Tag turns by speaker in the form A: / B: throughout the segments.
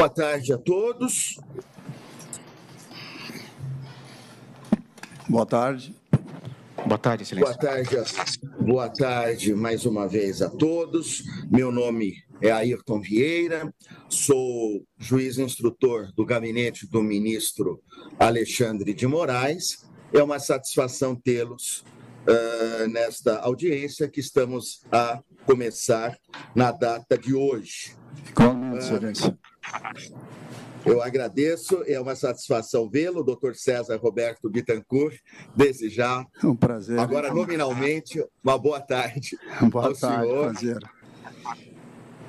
A: Boa tarde a todos.
B: Boa tarde.
C: Boa tarde, Excelência.
A: Boa tarde mais uma vez a todos. Meu nome é Ayrton Vieira, sou juiz instrutor do gabinete do ministro Alexandre de Moraes. É uma satisfação tê-los nesta audiência que estamos a começar na data de hoje.
B: Igualmente, Excelência.
A: Eu agradeço, é uma satisfação vê-lo, doutor César Roberto Bittencourt, desde já.
B: Um prazer.
A: Agora, nominalmente, uma boa tarde
B: Boa tarde,
A: senhor.
B: Prazer.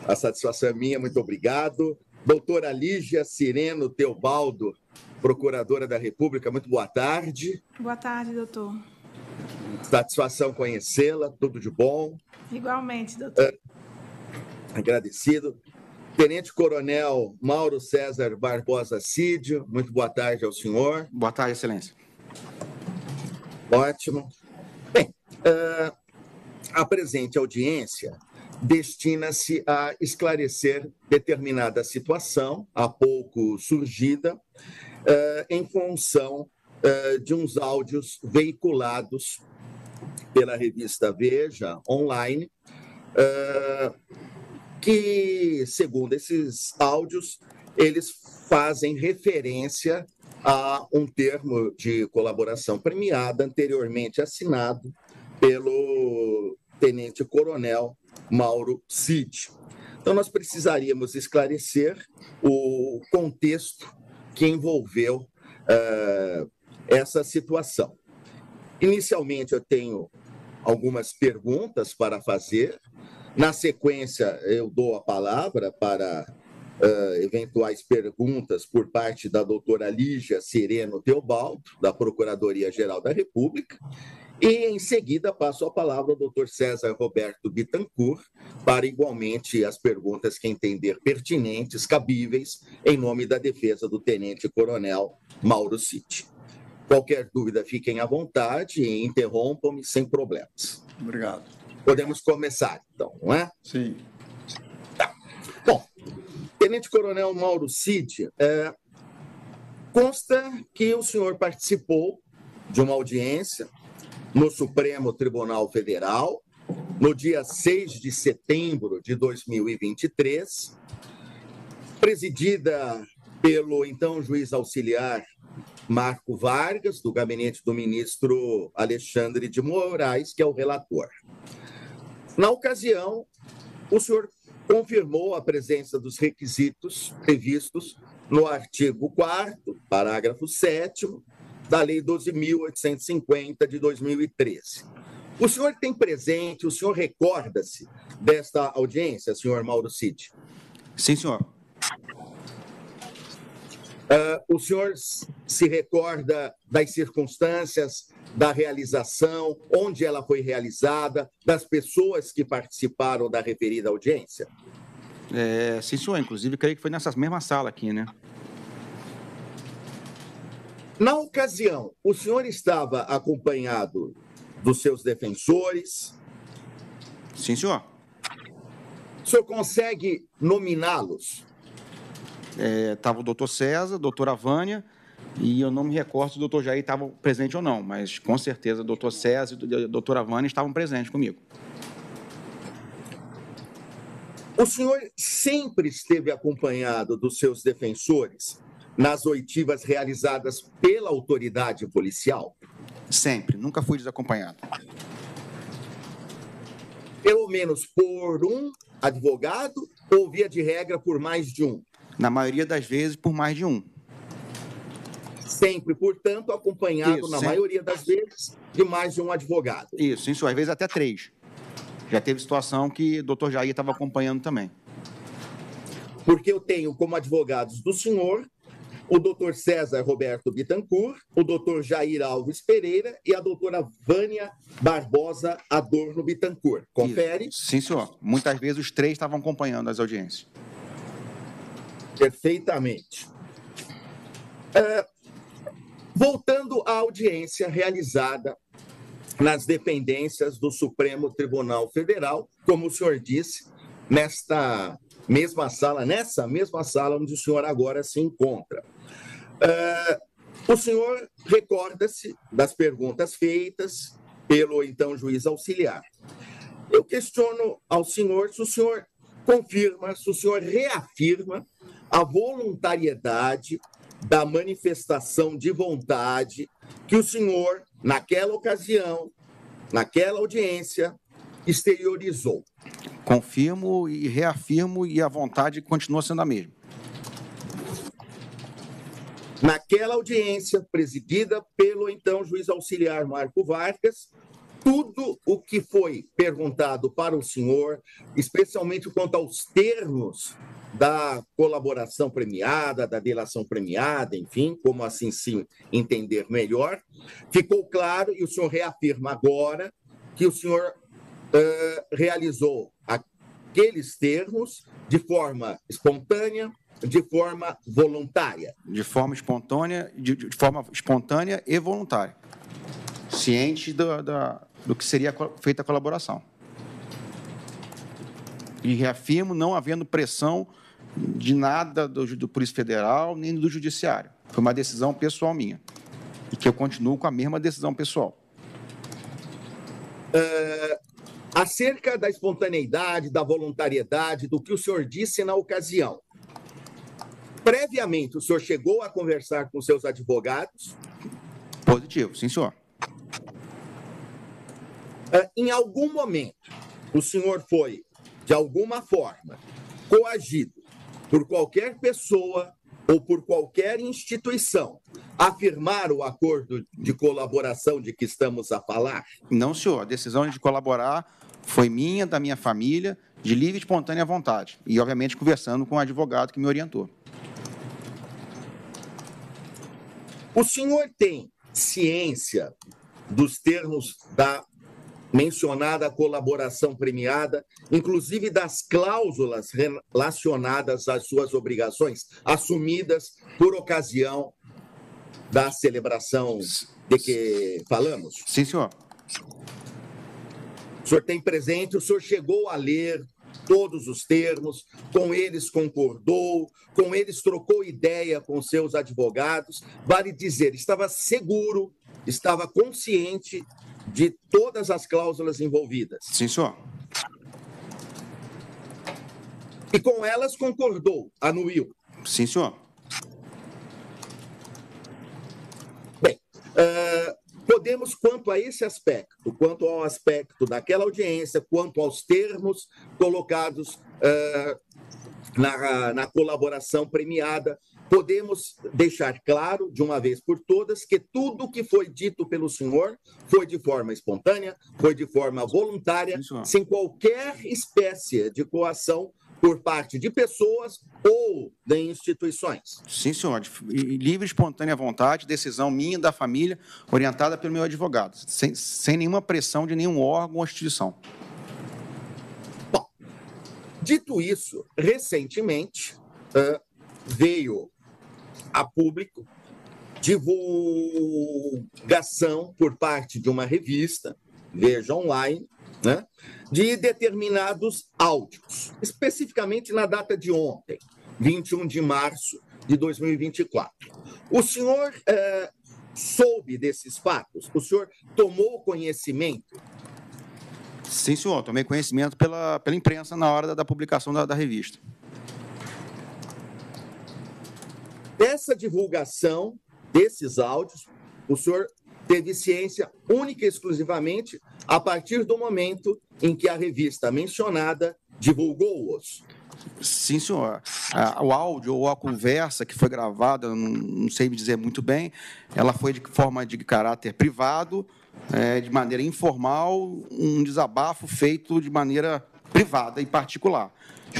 A: A satisfação é minha, muito obrigado. Doutora Lígia Cireno Teobaldo, procuradora da República, muito boa tarde.
D: Boa tarde, doutor.
A: Satisfação conhecê-la, tudo de bom.
D: Igualmente, doutor.
A: Agradecido. Tenente Coronel Mauro César Barbosa Cídio, muito boa tarde ao senhor.
C: Boa tarde, Excelência.
A: Ótimo. Bem, a presente audiência destina-se a esclarecer determinada situação, há pouco surgida, em função de uns áudios veiculados pela revista Veja, online, que, segundo esses áudios, eles fazem referência a um termo de colaboração premiada anteriormente assinado pelo tenente-coronel Mauro Cid. Então, nós precisaríamos esclarecer o contexto que envolveu essa situação. Inicialmente, eu tenho algumas perguntas para fazer. Na sequência, eu dou a palavra para eventuais perguntas por parte da doutora Lígia Cireno Teobaldo, da Procuradoria-Geral da República, e, em seguida, passo a palavra ao doutor César Roberto Bittencourt para, igualmente, as perguntas que entender pertinentes, cabíveis, em nome da defesa do tenente-coronel Mauro Cid. Qualquer dúvida, fiquem à vontade e interrompam-me sem problemas.
B: Obrigado.
A: Podemos começar, então, não é?
B: Sim.
A: Tá. Bom, tenente-coronel Mauro Cid, consta que o senhor participou de uma audiência no Supremo Tribunal Federal no dia 6 de setembro de 2023, presidida pelo então juiz auxiliar Marco Vargas, do gabinete do ministro Alexandre de Moraes, que é o relator. Na ocasião, o senhor confirmou a presença dos requisitos previstos no artigo 4º, parágrafo 7º, da Lei 12.850 de 2013. O senhor tem presente, o senhor recorda-se desta audiência, senhor Mauro Cid?
C: Sim, senhor.
A: O senhor se recorda das circunstâncias da realização, onde ela foi realizada, das pessoas que participaram da referida audiência?
C: Sim, senhor. Inclusive, creio que foi nessa mesma sala aqui, né?
A: Na ocasião, o senhor estava acompanhado dos seus defensores?
C: Sim, senhor.
A: O senhor consegue nominá-los?
C: Estava o doutor César, a doutora Vânia, e eu não me recordo se o doutor Jair estava presente ou não, mas com certeza o doutor César e a doutora Vânia estavam presentes comigo.
A: O senhor sempre esteve acompanhado dos seus defensores nas oitivas realizadas pela autoridade policial?
C: Sempre, nunca fui desacompanhado.
A: Pelo menos por um advogado ou, via de regra, por mais de um?
C: Na maioria das vezes, por mais de um.
A: Sempre, portanto, acompanhado,
C: Isso,
A: na
C: sempre.
A: maioria das vezes, de mais de um advogado.
C: Isso, sim, senhor. Às vezes até 3. Já teve situação que o doutor Jair estava acompanhando também.
A: Porque eu tenho como advogados do senhor o doutor César Roberto Bittencourt, o doutor Jair Alves Pereira e a doutora Vânia Barbosa Adorno Bittencourt. Confere?
C: Isso. Sim, senhor. Muitas vezes os 3 estavam acompanhando as audiências.
A: Perfeitamente. Voltando à audiência realizada nas dependências do Supremo Tribunal Federal, como o senhor disse, nesta mesma sala, nessa mesma sala onde o senhor agora se encontra. O senhor recorda-se das perguntas feitas pelo então juiz auxiliar. Eu questiono ao senhor se o senhor confirma, se o senhor reafirma a voluntariedade da manifestação de vontade que o senhor, naquela ocasião, naquela audiência, exteriorizou.
C: Confirmo e reafirmo, e a vontade continua sendo a mesma.
A: Naquela audiência, presidida pelo então juiz auxiliar Marco Vargas, tudo o que foi perguntado para o senhor, especialmente quanto aos termos da colaboração premiada, da delação premiada, enfim, como assim se entender melhor, ficou claro, e o senhor reafirma agora que o senhor realizou aqueles termos de forma espontânea, de forma voluntária.
C: De forma espontânea, de forma espontânea e voluntária. Ciente do que seria feita a colaboração. E reafirmo não havendo pressão de nada do Polícia Federal nem do Judiciário. Foi uma decisão pessoal minha. E que eu continuo com a mesma decisão pessoal.
A: Acerca da espontaneidade, da voluntariedade, do que o senhor disse na ocasião, previamente o senhor chegou a conversar com seus advogados?
C: Positivo, sim, senhor.
A: Em algum momento, o senhor foi, de alguma forma, coagido por qualquer pessoa ou por qualquer instituição a firmar o acordo de colaboração de que estamos a falar?
C: Não, senhor. A decisão de colaborar foi minha, da minha família, de livre e espontânea vontade. E, obviamente, conversando com o advogado que me orientou.
A: O senhor tem ciência dos termos da mencionada colaboração premiada, inclusive das cláusulas relacionadas às suas obrigações assumidas por ocasião da celebração de que falamos?
C: Sim, senhor.
A: O senhor tem presente, o senhor chegou a ler todos os termos, com eles concordou, com eles trocou ideia com seus advogados, vale dizer, estava seguro, estava consciente de todas as cláusulas envolvidas.
C: Sim, senhor.
A: E com elas concordou, anuiu.
C: Sim, senhor.
A: Bem, podemos, quanto a esse aspecto, quanto ao aspecto daquela audiência, quanto aos termos colocados na colaboração premiada, podemos deixar claro, de uma vez por todas, que tudo o que foi dito pelo senhor foi de forma espontânea, foi de forma voluntária, sem qualquer espécie de coação por parte de pessoas ou de instituições.
C: Sim, senhor. Livre, espontânea vontade, decisão minha, da família, orientada pelo meu advogado, sem nenhuma pressão de nenhum órgão ou instituição.
A: Bom, dito isso, recentemente veio a público divulgação por parte de uma revista, Veja Online, né, de determinados áudios, especificamente na data de ontem, 21 de março de 2024. O senhor soube desses fatos? O senhor tomou conhecimento?
C: Sim, senhor. Tomei conhecimento pela imprensa na hora da publicação da revista.
A: Dessa divulgação desses áudios, o senhor teve ciência única e exclusivamente a partir do momento em que a revista mencionada divulgou-os.
C: Sim, senhor. O áudio ou a conversa que foi gravada, não sei me dizer muito bem, ela foi de forma de caráter privado, de maneira informal, um desabafo feito de maneira privada e particular.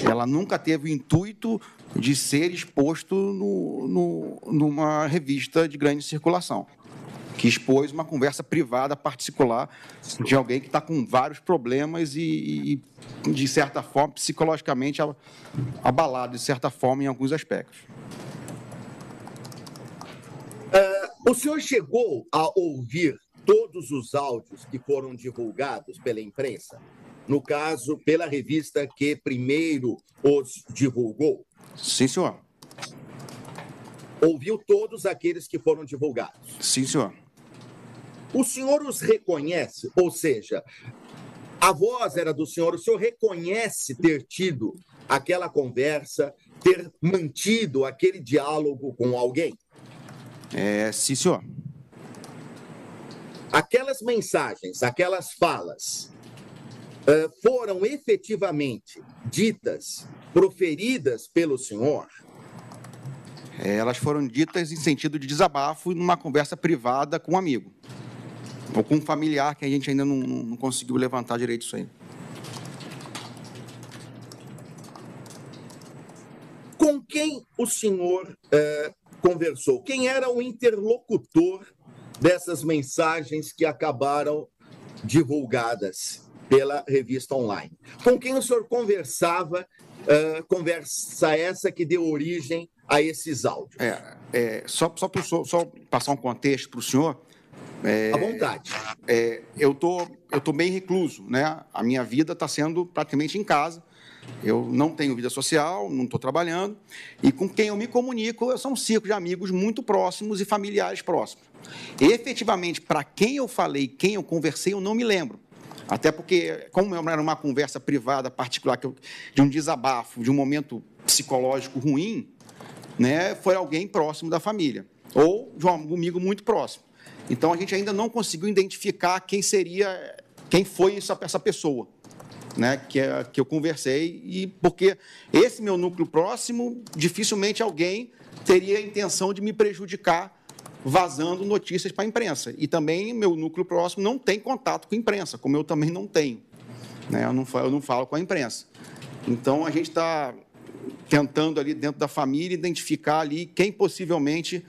C: Ela nunca teve o intuito de ser exposto numa revista de grande circulação, que expôs uma conversa privada, particular, de alguém que está com vários problemas e, de certa forma, psicologicamente abalado, de certa forma, em alguns aspectos.
A: O senhor chegou a ouvir todos os áudios que foram divulgados pela imprensa no caso, pela revista que primeiro os divulgou?
C: Sim, senhor.
A: Ouviu todos aqueles que foram divulgados?
C: Sim, senhor.
A: O senhor os reconhece? Ou seja, a voz era do senhor, o senhor reconhece ter tido aquela conversa, ter mantido aquele diálogo com alguém?
C: Sim, senhor.
A: Aquelas mensagens, aquelas falas, foram efetivamente ditas, proferidas pelo senhor?
C: Elas foram ditas em sentido de desabafo numa conversa privada com um amigo. Ou com um familiar que a gente ainda não conseguiu levantar direito isso aí.
A: Com quem o senhor conversou? Quem era o interlocutor dessas mensagens que acabaram divulgadas pela revista online? Com quem o senhor conversava, conversa essa que deu origem a esses áudios?
C: Só passar um contexto para o senhor.
A: À vontade.
C: Eu tô bem recluso, né? A minha vida está sendo praticamente em casa. Eu não tenho vida social, não estou trabalhando. E com quem eu me comunico são um círculo de amigos muito próximos e familiares próximos. E, efetivamente, para quem eu falei, quem eu conversei, eu não me lembro. Até porque, como era uma conversa privada, particular, de um desabafo, de um momento psicológico ruim, né, foi alguém próximo da família. Ou de um amigo muito próximo. Então, a gente ainda não conseguiu identificar quem foi essa pessoa, né, que eu conversei, e porque esse meu núcleo próximo, dificilmente alguém teria a intenção de me prejudicar vazando notícias para a imprensa. E também meu núcleo próximo não tem contato com a imprensa, como eu também não tenho. Né, eu não falo com a imprensa. Então, a gente está tentando ali dentro da família identificar ali quem possivelmente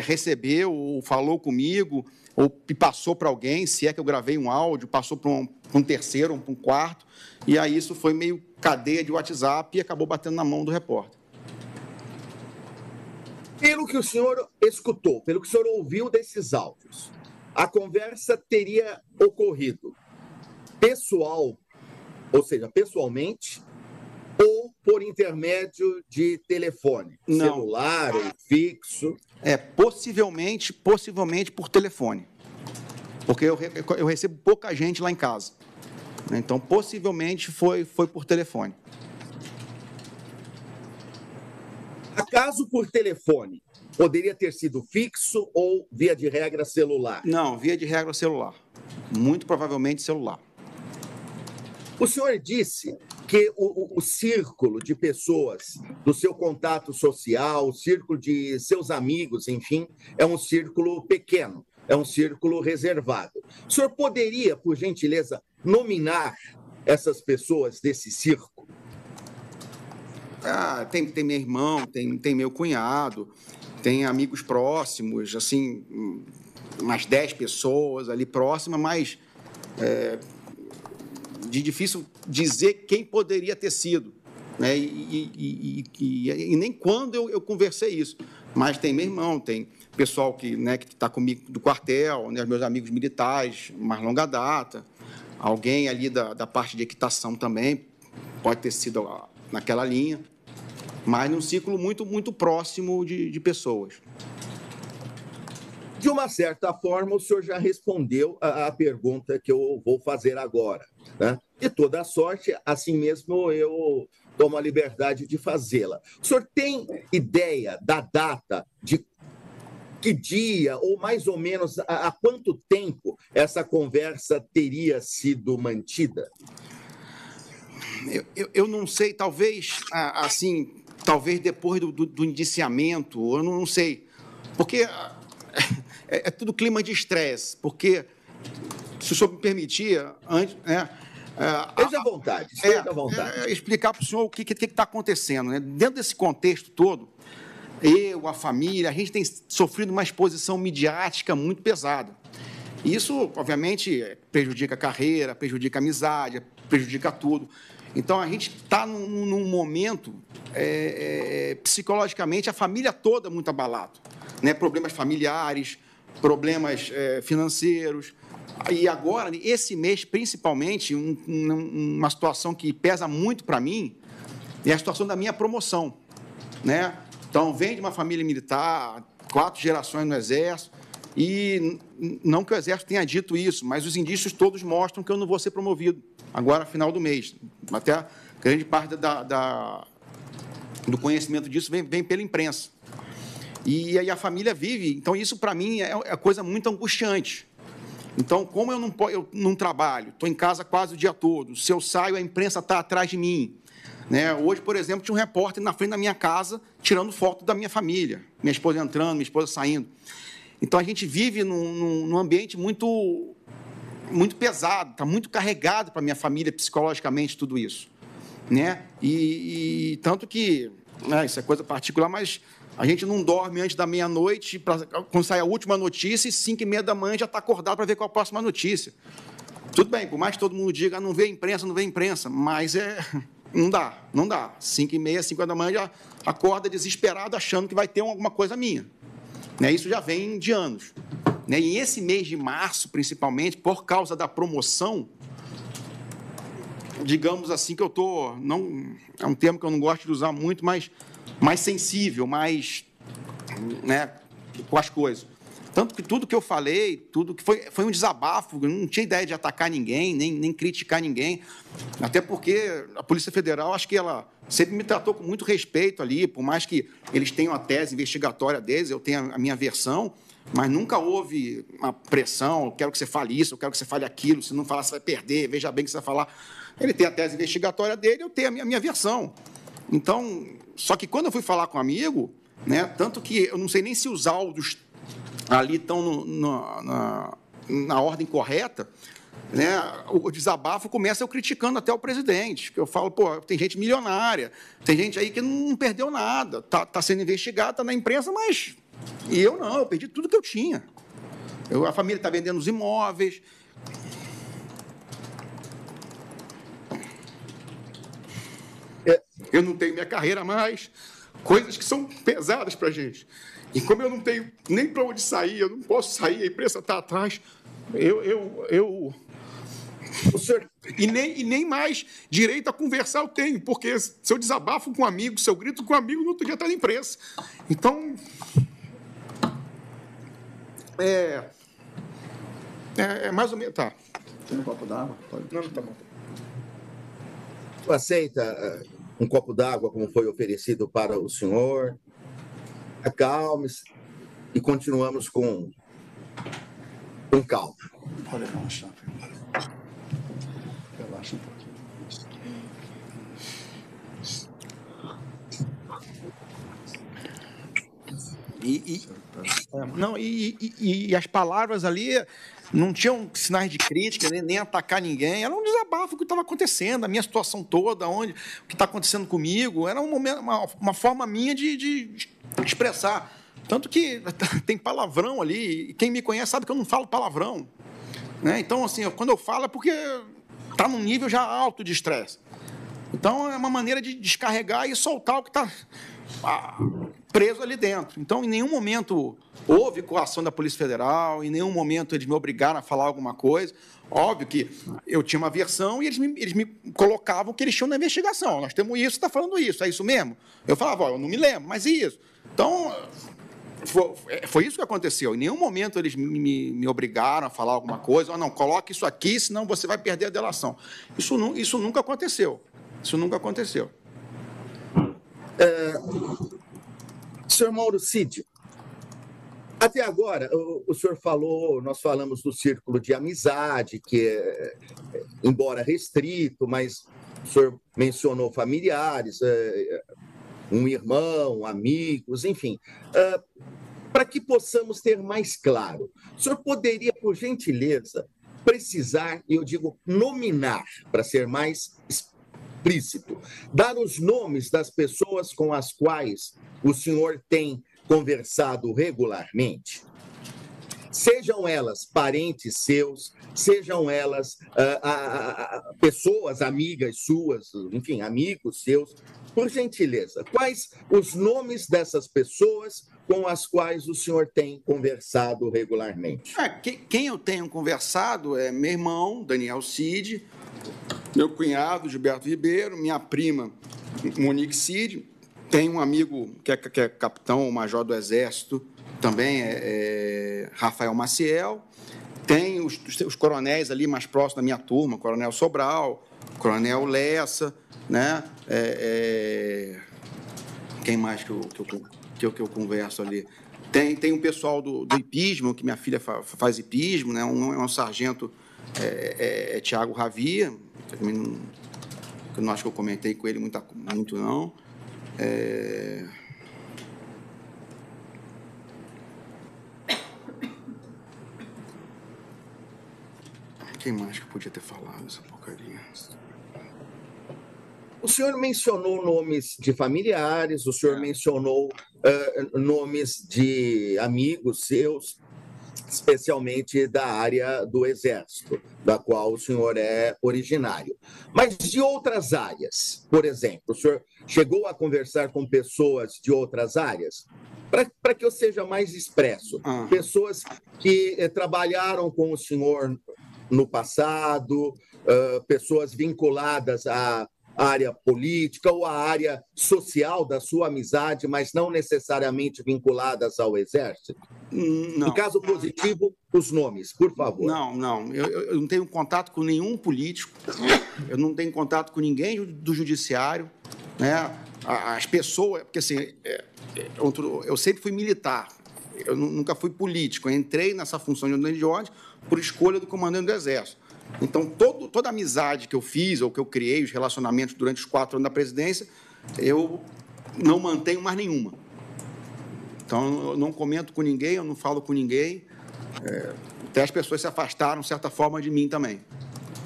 C: recebeu ou falou comigo ou passou para alguém, se é que eu gravei um áudio, passou para um terceiro, para um quarto, e aí isso foi meio cadeia de WhatsApp e acabou batendo na mão do repórter.
A: Pelo que o senhor escutou, pelo que o senhor ouviu desses áudios, a conversa teria ocorrido pessoal, ou seja, pessoalmente, ou por intermédio de telefone, celular ou fixo?
C: Possivelmente por telefone, porque eu recebo pouca gente lá em casa. Então, possivelmente foi por telefone.
A: Acaso por telefone, poderia ter sido fixo ou, via de regra, celular?
C: Não, via de regra, celular. Muito provavelmente celular.
A: O senhor disse que o círculo de pessoas do seu contato social, o círculo de seus amigos, enfim, é um círculo pequeno, é um círculo reservado. O senhor poderia, por gentileza, nominar essas pessoas desse círculo?
C: Tem meu irmão, tem meu cunhado, tem amigos próximos, assim, umas 10 pessoas ali próximas, mas de difícil dizer quem poderia ter sido, né? E nem quando eu conversei isso. Mas tem meu irmão, tem pessoal que está comigo do quartel, né, meus amigos militares, mais longa data, alguém ali da parte de equitação também, pode ter sido naquela linha, mas num ciclo muito, muito próximo de pessoas.
A: De uma certa forma, o senhor já respondeu a pergunta que eu vou fazer agora, né? De toda sorte, assim mesmo eu tomo a liberdade de fazê-la. O senhor tem ideia da data, de que dia, ou mais ou menos há quanto tempo essa conversa teria sido mantida?
C: Eu não sei, talvez, assim, talvez depois do indiciamento, eu não sei, porque é tudo clima de estresse, porque, se o senhor me permitir, antes,
A: Esteja à vontade, esteja à vontade.
C: Explicar para o senhor o que está acontecendo, né? Dentro desse contexto todo, eu, a família, a gente tem sofrido uma exposição midiática muito pesada. Isso, obviamente, prejudica a carreira, prejudica a amizade, prejudica tudo. Então, a gente está num momento, psicologicamente, a família toda muito abalada, né? Problemas familiares, problemas financeiros, E agora, esse mês, principalmente, uma situação que pesa muito para mim é a situação da minha promoção, né? Então, vem de uma família militar, 4 gerações no Exército, e não que o Exército tenha dito isso, mas os indícios todos mostram que eu não vou ser promovido agora, final do mês. Até grande parte do conhecimento disso vem pela imprensa. E aí a família vive, então isso para mim é coisa muito angustiante. Então, como eu não trabalho, estou em casa quase o dia todo, se eu saio, a imprensa está atrás de mim. Né? Hoje, por exemplo, tinha um repórter na frente da minha casa tirando foto da minha família, minha esposa entrando, minha esposa saindo. Então, a gente vive num ambiente muito pesado, está muito carregado para a minha família psicologicamente tudo isso. Né? E tanto que, né, isso é coisa particular, mas a gente não dorme antes da meia-noite, quando sai a última notícia, e 5h30 da manhã já está acordado para ver qual a próxima notícia. Tudo bem, por mais que todo mundo diga, não vê imprensa, mas não dá. 5h30, 5h da manhã já acorda desesperado, achando que vai ter alguma coisa minha. Né? Isso já vem de anos. Né? E esse mês de março, principalmente, por causa da promoção, digamos assim, que eu estou, é um termo que eu não gosto de usar muito, mas mais sensível, mais, né, com as coisas. Tanto que tudo que eu falei, tudo que foi um desabafo, eu não tinha ideia de atacar ninguém, nem criticar ninguém, até porque a Polícia Federal, acho que ela sempre me tratou com muito respeito ali, por mais que eles tenham a tese investigatória deles, eu tenho a minha versão, mas nunca houve uma pressão, eu quero que você fale isso, eu quero que você fale aquilo, se não falar você vai perder, veja bem que você vai falar. Ele tem a tese investigatória dele, eu tenho a minha versão. Então, só que quando eu fui falar com um amigo, né, tanto que eu não sei nem se os áudios ali estão na ordem correta, né, o desabafo começa eu criticando até o presidente, que eu falo, pô, tem gente milionária, tem gente aí que não perdeu nada, tá sendo investigado, está na imprensa, mas e eu não, eu perdi tudo que eu tinha. A família está vendendo os imóveis. Eu não tenho minha carreira mais, coisas que são pesadas para a gente. E como eu não tenho nem para onde sair, eu não posso sair, a imprensa está atrás,
A: O senhor...
C: E nem mais direito a conversar eu tenho, porque se eu desabafo com um amigo, se eu grito com um amigo, no outro dia está na imprensa. Então, é mais ou menos... Tá.
B: Tem um copo d'água?
C: Não, tá bom.
A: Tu aceita um copo d'água como foi oferecido para o senhor? Acalme-se e continuamos com calma.
B: Pode relaxar. Relaxa um pouquinho.
C: E as palavras ali não tinham sinais de crítica, nem atacar ninguém. Era um desabafo que estava acontecendo, a minha situação toda, o que está acontecendo comigo. Era uma forma minha de expressar. Tanto que tem palavrão ali, e quem me conhece sabe que eu não falo palavrão. Né? Então, assim, quando eu falo é porque está num nível já alto de estresse. Então, é uma maneira de descarregar e soltar o que está preso ali dentro. Então, em nenhum momento houve coação da Polícia Federal, em nenhum momento eles me obrigaram a falar alguma coisa. Óbvio que eu tinha uma versão e eles me colocavam que eles tinham na investigação. Nós temos isso, está falando isso, é isso mesmo? Eu falava, eu não me lembro, mas e isso? Então, foi isso que aconteceu. Em nenhum momento eles me obrigaram a falar alguma coisa. Não, coloque isso aqui, senão você vai perder a delação. Isso nunca aconteceu. Isso nunca aconteceu.
A: Senhor Mauro Cid, até agora, o senhor falou, nós falamos do círculo de amizade, que embora restrito, mas o senhor mencionou familiares, um irmão, amigos, enfim. Para que possamos ter mais claro, o senhor poderia, por gentileza, precisar, e eu digo nominar, para ser mais explícito, dar os nomes das pessoas com as quais o senhor tem conversado regularmente? sejam elas parentes seus, sejam elas pessoas, amigas suas, enfim, amigos seus. Por gentileza, quais os nomes dessas pessoas com as quais o senhor tem conversado regularmente?
C: Quem eu tenho conversado é meu irmão, Daniel Cid, meu cunhado, Gilberto Ribeiro, minha prima, Monique Cid, tem um amigo que é capitão ou major do Exército, também é Rafael Maciel, tem os coronéis ali mais próximos da minha turma, Coronel Sobral, Coronel Lessa, né? Quem mais que eu converso ali? Tem um pessoal do hipismo, que minha filha faz hipismo, né? Um é um sargento, Tiago Ravia, que eu não acho que eu comentei com ele muito não. Quem mais que podia ter falado essa porcaria?
A: O senhor mencionou nomes de familiares, o senhor mencionou nomes de amigos seus, especialmente da área do Exército, da qual o senhor é originário. Mas de outras áreas, por exemplo, o senhor chegou a conversar com pessoas de outras áreas? Para que eu seja mais expresso, pessoas que trabalharam com o senhor no passado, pessoas vinculadas à área política ou à área social da sua amizade, mas não necessariamente vinculadas ao Exército?
C: Não.
A: No caso positivo, os nomes, por favor.
C: Não. Eu não tenho contato com nenhum político, eu não tenho contato com ninguém do judiciário, né? As pessoas, porque assim, eu sempre fui militar, eu nunca fui político, eu entrei nessa função de ajudante de ordem por escolha do comandante do Exército. Então, toda a amizade que eu fiz, ou que eu criei, os relacionamentos durante os 4 anos da presidência, eu não mantenho mais nenhuma. Então, eu não comento com ninguém, eu não falo com ninguém, até as pessoas se afastaram, de certa forma, de mim também.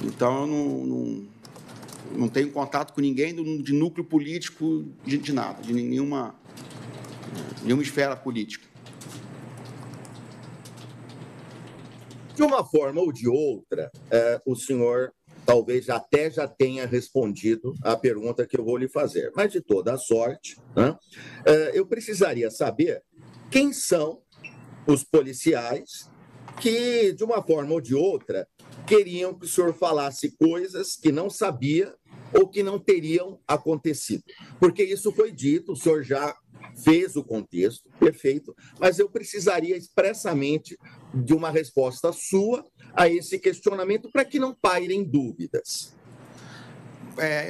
C: Então, eu não tenho contato com ninguém de núcleo político, de nada, de nenhuma esfera política.
A: De uma forma ou de outra, o senhor talvez até já tenha respondido à pergunta que eu vou lhe fazer, mas de toda a sorte, né, eu precisaria saber quem são os policiais que, de uma forma ou de outra, queriam que o senhor falasse coisas que não sabia ou que não teriam acontecido. Porque isso foi dito, o senhor já fez o contexto, perfeito, mas eu precisaria expressamente de uma resposta sua a esse questionamento para que não pairem dúvidas.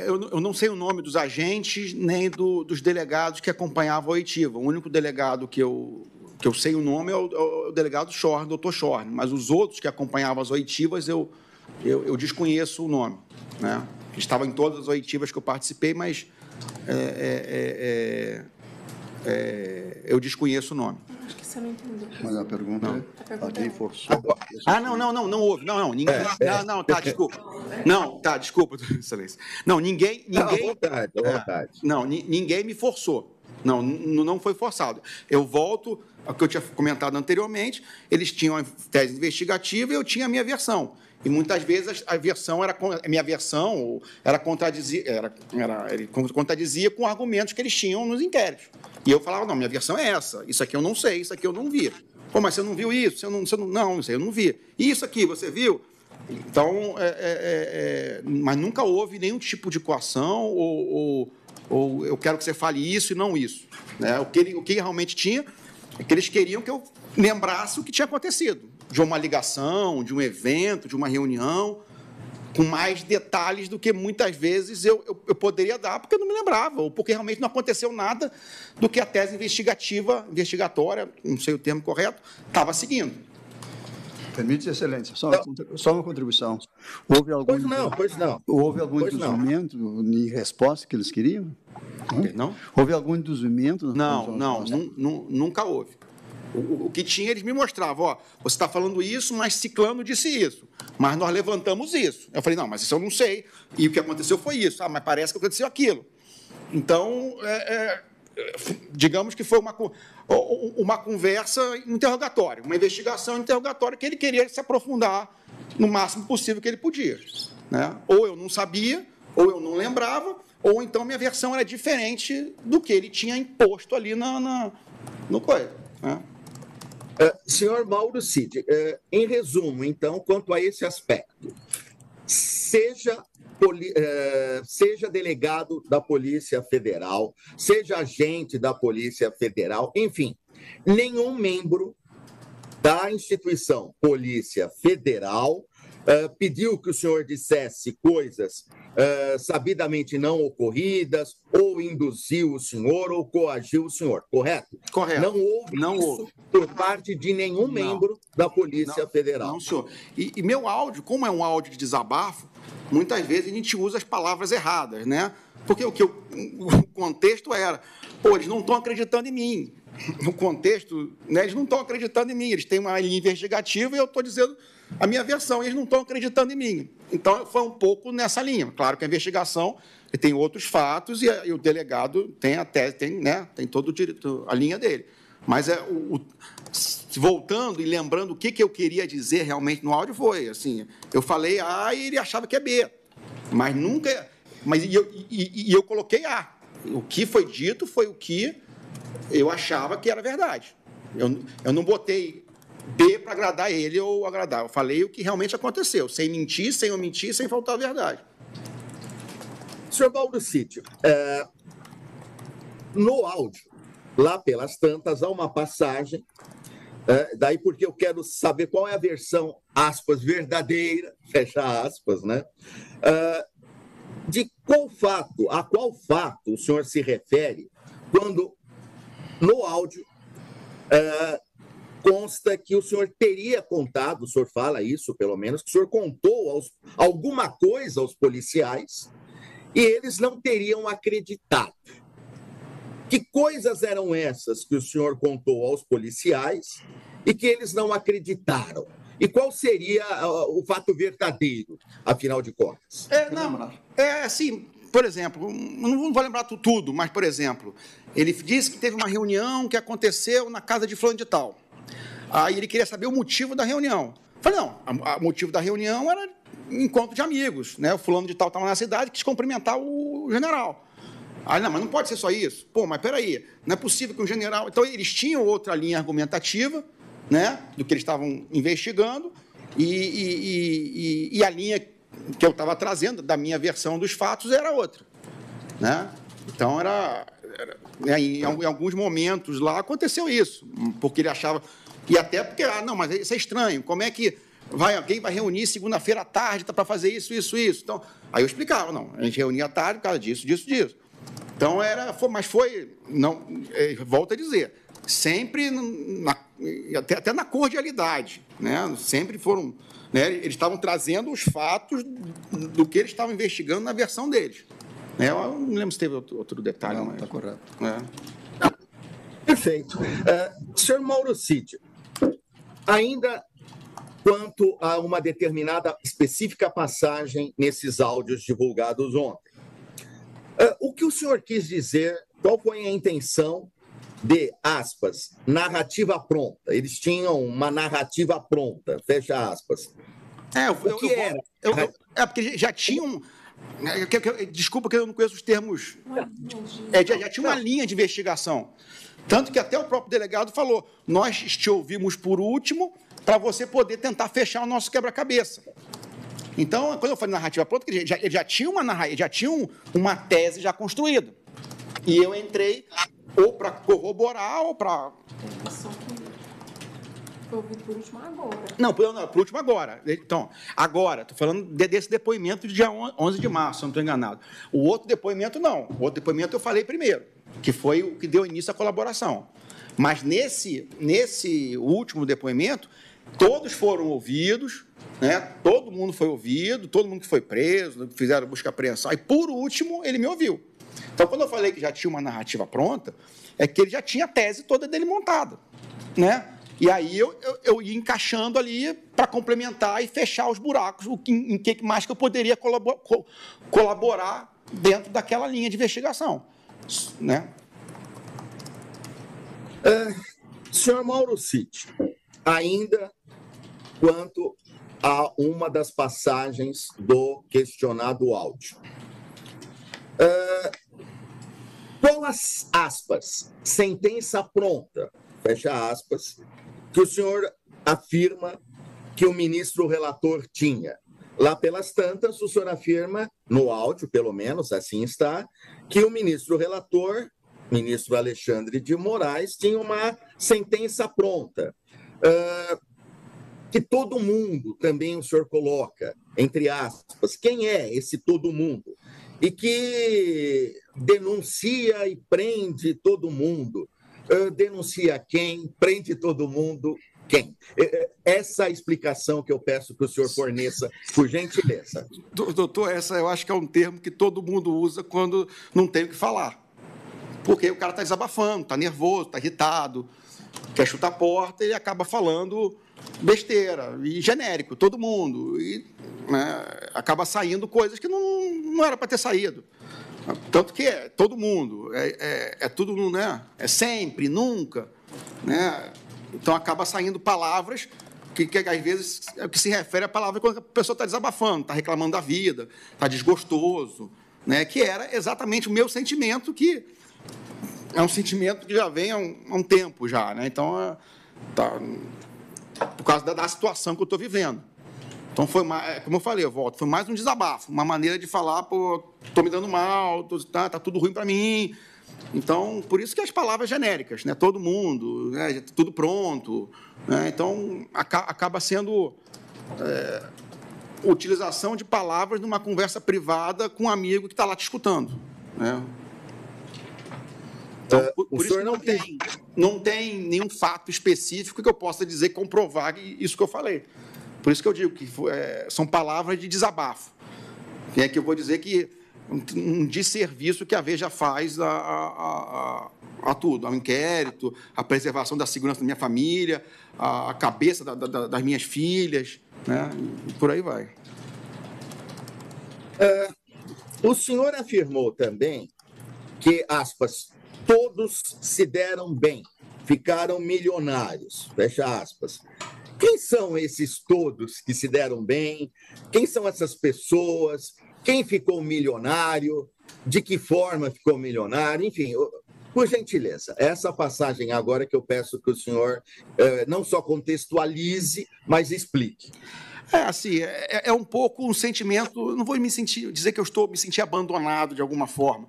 C: Eu não sei o nome dos agentes nem dos delegados que acompanhavam a oitiva. O único delegado que eu sei o nome é o delegado Schorn, doutor Schorn, mas os outros que acompanhavam as oitivas eu desconheço o nome, né? Estava em todas as oitivas que eu participei, mas eu desconheço o nome.
D: Acho que você não entendeu.
B: Mas a pergunta é: alguém forçou?
C: Não houve. Não, ninguém. Desculpa, Excelência. Ninguém.
A: À vontade.
C: Ninguém me forçou. Não foi forçado. Eu volto ao que eu tinha comentado anteriormente, eles tinham a tese investigativa e eu tinha a minha versão. E muitas vezes a minha versão ele contradizia com argumentos que eles tinham nos inquéritos. E eu falava, não, minha versão é essa, isso aqui eu não sei, isso aqui eu não vi. Pô, mas você não viu isso? Não, isso aí eu não vi. E isso aqui, você viu? Então, mas nunca houve nenhum tipo de coação ou eu quero que você fale isso e não isso. Né? O que realmente tinha é que eles queriam que eu lembrasse o que tinha acontecido, de uma ligação, de um evento, de uma reunião, com mais detalhes do que muitas vezes eu poderia dar, porque eu não me lembrava, ou porque realmente não aconteceu nada do que a tese investigatória, não sei o termo correto, estava seguindo.
B: Permite, Excelência, só uma contribuição. Houve algum induzimento em resposta que eles queriam?
C: Não?
B: Houve algum induzimento?
C: Nunca houve. O que tinha, eles me mostravam, você está falando isso, mas Ciclano disse isso, mas nós levantamos isso. Eu falei, não, mas isso eu não sei, e o que aconteceu foi isso, mas parece que aconteceu aquilo. Então, digamos que foi uma conversa interrogatória, uma investigação interrogatória que ele queria se aprofundar no máximo possível que ele podia, né? Ou eu não sabia, ou eu não lembrava, ou então minha versão era diferente do que ele tinha imposto ali no coisa, né?
A: Senhor Mauro Cid, em resumo, então, quanto a esse aspecto, seja delegado da Polícia Federal, seja agente da Polícia Federal, enfim, nenhum membro da instituição Polícia Federal pediu que o senhor dissesse coisas sabidamente não ocorridas, ou induziu o senhor, ou coagiu o senhor, correto?
C: Correto.
A: Não houve por parte de nenhum membro da Polícia Federal.
C: Não, senhor. E meu áudio, como é um áudio de desabafo, muitas vezes a gente usa as palavras erradas, né? Porque o contexto era, eles não estão acreditando em mim. No contexto, né, eles não estão acreditando em mim. Eles têm uma linha investigativa e eu estou dizendo a minha versão, e eles não estão acreditando em mim. Então, foi um pouco nessa linha. Claro que a investigação tem outros fatos e o delegado tem a tese, tem todo o direito, a linha dele. Mas voltando e lembrando o que eu queria dizer realmente no áudio foi, assim, eu falei A e ele achava que é B, mas nunca... eu coloquei A. O que foi dito foi o que eu achava que era verdade. Eu não botei B para agradar ele ou agradar. Eu falei o que realmente aconteceu, sem mentir, sem omitir, sem faltar a verdade.
A: Senhor Mauro Cid, no áudio, lá pelas tantas, há uma passagem, daí porque eu quero saber qual é a versão, aspas, verdadeira, fecha aspas, né? De a qual fato o senhor se refere quando, no áudio, consta que o senhor teria contado, o senhor fala isso, pelo menos, que o senhor contou alguma coisa aos policiais e eles não teriam acreditado. Que coisas eram essas que o senhor contou aos policiais e que eles não acreditaram? E qual seria o fato verdadeiro, afinal de contas?
C: Assim, por exemplo, não vou lembrar tudo, mas, por exemplo, ele disse que teve uma reunião que aconteceu na casa de fulano de tal. Aí ele queria saber o motivo da reunião. Falei, não, o motivo da reunião era encontro de amigos, né? O fulano de tal estava na cidade e quis cumprimentar o general. Aí, não, mas não pode ser só isso. Mas peraí, não é possível que um general... Então, eles tinham outra linha argumentativa, né, do que eles estavam investigando, e a linha que eu estava trazendo, da minha versão dos fatos, era outra, né? Então, em alguns momentos lá aconteceu isso, porque ele achava... E até porque, não, mas isso é estranho, como é que alguém vai reunir segunda-feira à tarde para fazer isso? Então, aí eu explicava, não, a gente reunia à tarde por causa disso. Então, volto a dizer, sempre, até na cordialidade, né? Sempre foram, né? Eles estavam trazendo os fatos do que eles estavam investigando na versão deles. Eu não lembro se teve outro detalhe.
B: Não, está correto.
A: Perfeito. Senhor Mauro Cid, ainda quanto a uma determinada específica passagem nesses áudios divulgados ontem, o que o senhor quis dizer, qual foi a intenção de, aspas, narrativa pronta? Eles tinham uma narrativa pronta, fecha aspas. O que era?
C: Porque já tinham... Desculpa que eu não conheço os termos. Já tinha uma linha de investigação. Tanto que até o próprio delegado falou, nós te ouvimos por último para você poder tentar fechar o nosso quebra-cabeça. Então, quando eu falei narrativa pronta, ele já tinha uma tese já construída. E eu entrei ou para corroborar ou para...
E: Foi ouvido por último agora.
C: Não, por último agora. Então, agora, estou falando desse depoimento de dia 11 de março, se eu não estou enganado. O outro depoimento, não. O outro depoimento eu falei primeiro, que foi o que deu início à colaboração. Mas nesse último depoimento, todos foram ouvidos, né? Todo mundo foi ouvido, todo mundo que foi preso, fizeram busca e apreensão. E, por último, ele me ouviu. Então, quando eu falei que já tinha uma narrativa pronta, é que ele já tinha a tese toda dele montada, né? E aí eu ia encaixando ali para complementar e fechar os buracos, em que mais que eu poderia colaborar dentro daquela linha de investigação, né?
A: Senhor Mauro Cid, ainda quanto a uma das passagens do questionado áudio. Com as aspas, sentença pronta, fecha aspas, que o senhor afirma que o ministro relator tinha. Lá pelas tantas, o senhor afirma, no áudio, pelo menos, assim está, que o ministro relator, ministro Alexandre de Moraes, tinha uma sentença pronta. Que todo mundo, também o senhor coloca, entre aspas, quem é esse todo mundo? E que denuncia e prende todo mundo. Denuncia quem? Prende todo mundo quem? Essa é a explicação que eu peço que o senhor forneça, por gentileza.
C: Doutor, essa eu acho que é um termo que todo mundo usa quando não tem o que falar. Porque o cara está desabafando, está nervoso, está irritado, quer chutar a porta e acaba falando besteira e genérico, todo mundo. E, né, acaba saindo coisas que não era para ter saído. Tanto que é todo mundo, é tudo, né? É sempre, nunca, né? Então acaba saindo palavras que às vezes é o que se refere à palavra quando a pessoa está desabafando, está reclamando da vida, está desgostoso, né? Que era exatamente o meu sentimento, que é um sentimento que já vem há um tempo já, né? Então, por causa da situação que eu estou vivendo. Então, foi mais, como eu falei, eu volto, foi mais um desabafo, uma maneira de falar, pô, estou me dando mal, tá tudo ruim para mim. Então, por isso que as palavras genéricas, né? Todo mundo, né? Tudo pronto, né? Então, acaba sendo utilização de palavras numa conversa privada com um amigo que está lá te escutando, né? Então, por isso que não tem nenhum fato específico que eu possa dizer, comprovar isso que eu falei. Por isso que eu digo que são palavras de desabafo. É que eu vou dizer que um desserviço que a Veja faz a tudo, ao inquérito, à preservação da segurança da minha família, à cabeça das minhas filhas, né? E por aí vai.
A: O senhor afirmou também que, aspas, todos se deram bem, ficaram milionários, fecha aspas. Quem são esses todos que se deram bem? Quem são essas pessoas? Quem ficou milionário? De que forma ficou milionário? Enfim, por gentileza, essa passagem agora que eu peço que o senhor não só contextualize, mas explique.
C: Assim, é um pouco um sentimento, não vou dizer que eu estou me sentir abandonado de alguma forma,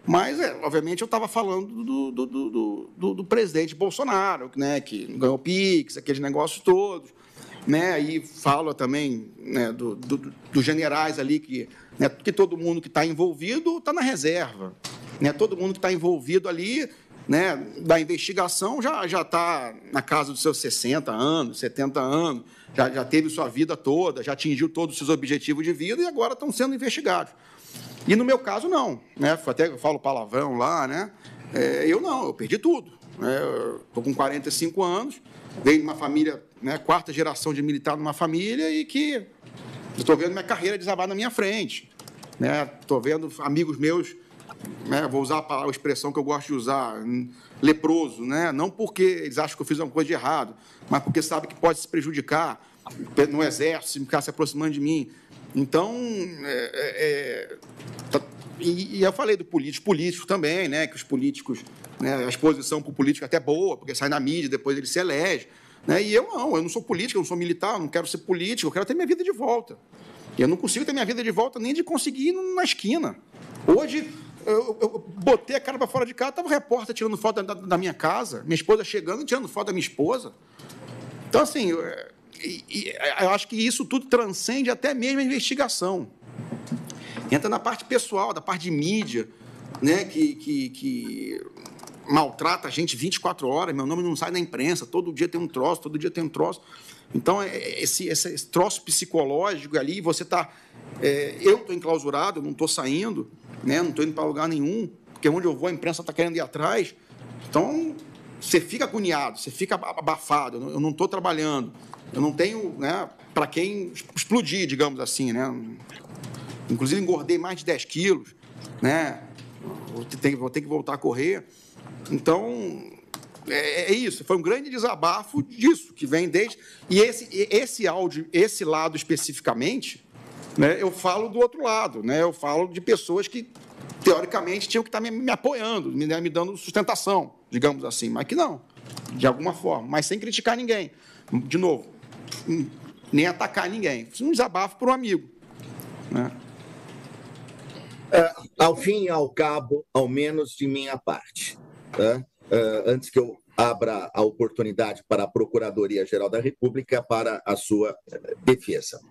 C: mas, obviamente, eu estava falando do presidente Bolsonaro, né, que ganhou Pix, aqueles negócios todos, né, e fala também, né, dos generais ali, que todo mundo que está envolvido está na reserva, né, todo mundo que está envolvido ali, né, da investigação já está na casa dos seus 60 anos, 70 anos, já teve sua vida toda, já atingiu todos os seus objetivos de vida e agora estão sendo investigados. E no meu caso, não, né? Até eu falo palavrão lá, né? Eu perdi tudo. Estou com 45 anos, venho de uma família, né, quarta geração de militar numa família e que estou vendo minha carreira desabar na minha frente. Estou vendo amigos meus, né, vou usar a expressão que eu gosto de usar, leproso, né? Não porque eles acham que eu fiz alguma coisa de errado, mas porque sabem que pode se prejudicar no exército, se ficar se aproximando de mim. Então, e eu falei do político também, né, que os políticos, né, a exposição para o político é até boa, porque sai na mídia, depois ele se elege. Né, e eu não sou político, eu não sou militar, eu não quero ser político, eu quero ter minha vida de volta. E eu não consigo ter minha vida de volta nem de conseguir ir na esquina. Hoje, eu botei a cara para fora de casa, estava o repórter tirando foto da minha casa, minha esposa chegando e tirando foto da minha esposa. Então, assim, eu acho que isso tudo transcende até mesmo a investigação. Entra na parte pessoal, da parte de mídia, né, que maltrata a gente 24 horas, meu nome não sai na imprensa, todo dia tem um troço, Então, esse troço psicológico ali, você está... eu estou enclausurado, eu não estou saindo, né, não estou indo para lugar nenhum, porque onde eu vou a imprensa está querendo ir atrás. Então, você fica agoniado, você fica abafado, eu não estou trabalhando, eu não tenho, né, para quem explodir, digamos assim, né? Inclusive, engordei mais de 10 quilos, né? Vou ter que voltar a correr. Então, é isso, foi um grande desabafo disso, que vem desde... E esse áudio, esse lado especificamente, né, eu falo do outro lado, né, eu falo de pessoas que, teoricamente, tinham que estar me apoiando, me dando sustentação, digamos assim, mas que não, de alguma forma, mas sem criticar ninguém. De novo, nem atacar ninguém. Um desabafo para um amigo, né?
A: Ao fim e ao cabo, ao menos de minha parte, tá? Antes que eu abra a oportunidade para a Procuradoria-Geral da República para a sua defesa.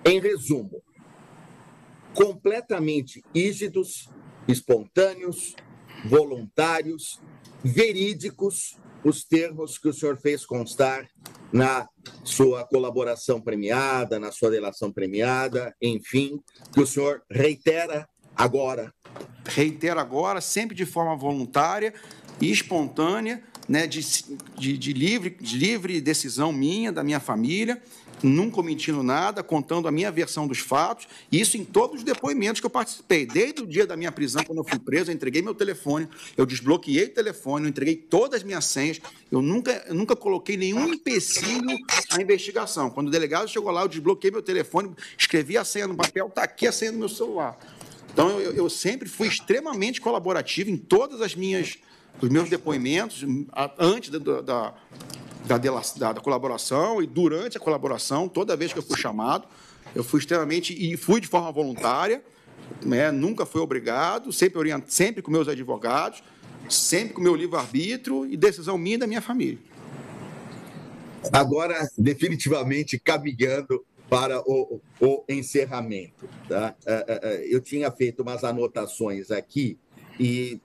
A: Em resumo, completamente rígidos, espontâneos, voluntários, verídicos, os termos que o senhor fez constar na sua colaboração premiada, na sua delação premiada, enfim, que o senhor reitera agora.
C: Reitero agora, sempre de forma voluntária e espontânea, né, de livre decisão minha, da minha família, nunca omitindo nada, contando a minha versão dos fatos, e isso em todos os depoimentos que eu participei. Desde o dia da minha prisão, quando eu fui preso, eu entreguei meu telefone, eu desbloqueei o telefone, eu entreguei todas as minhas senhas, eu nunca coloquei nenhum empecilho à investigação. Quando o delegado chegou lá, eu desbloqueei meu telefone, escrevi a senha no papel, está aqui a senha do meu celular. Então, eu sempre fui extremamente colaborativo em todas os meus depoimentos, antes da colaboração e durante a colaboração, toda vez que eu fui chamado, eu fui extremamente, e fui de forma voluntária, né, nunca fui obrigado, sempre com meus advogados, sempre com meu livre-arbítrio e decisão minha e da minha família.
A: Agora, definitivamente, caminhando para o encerramento. Tá? Eu tinha feito umas anotações aqui e,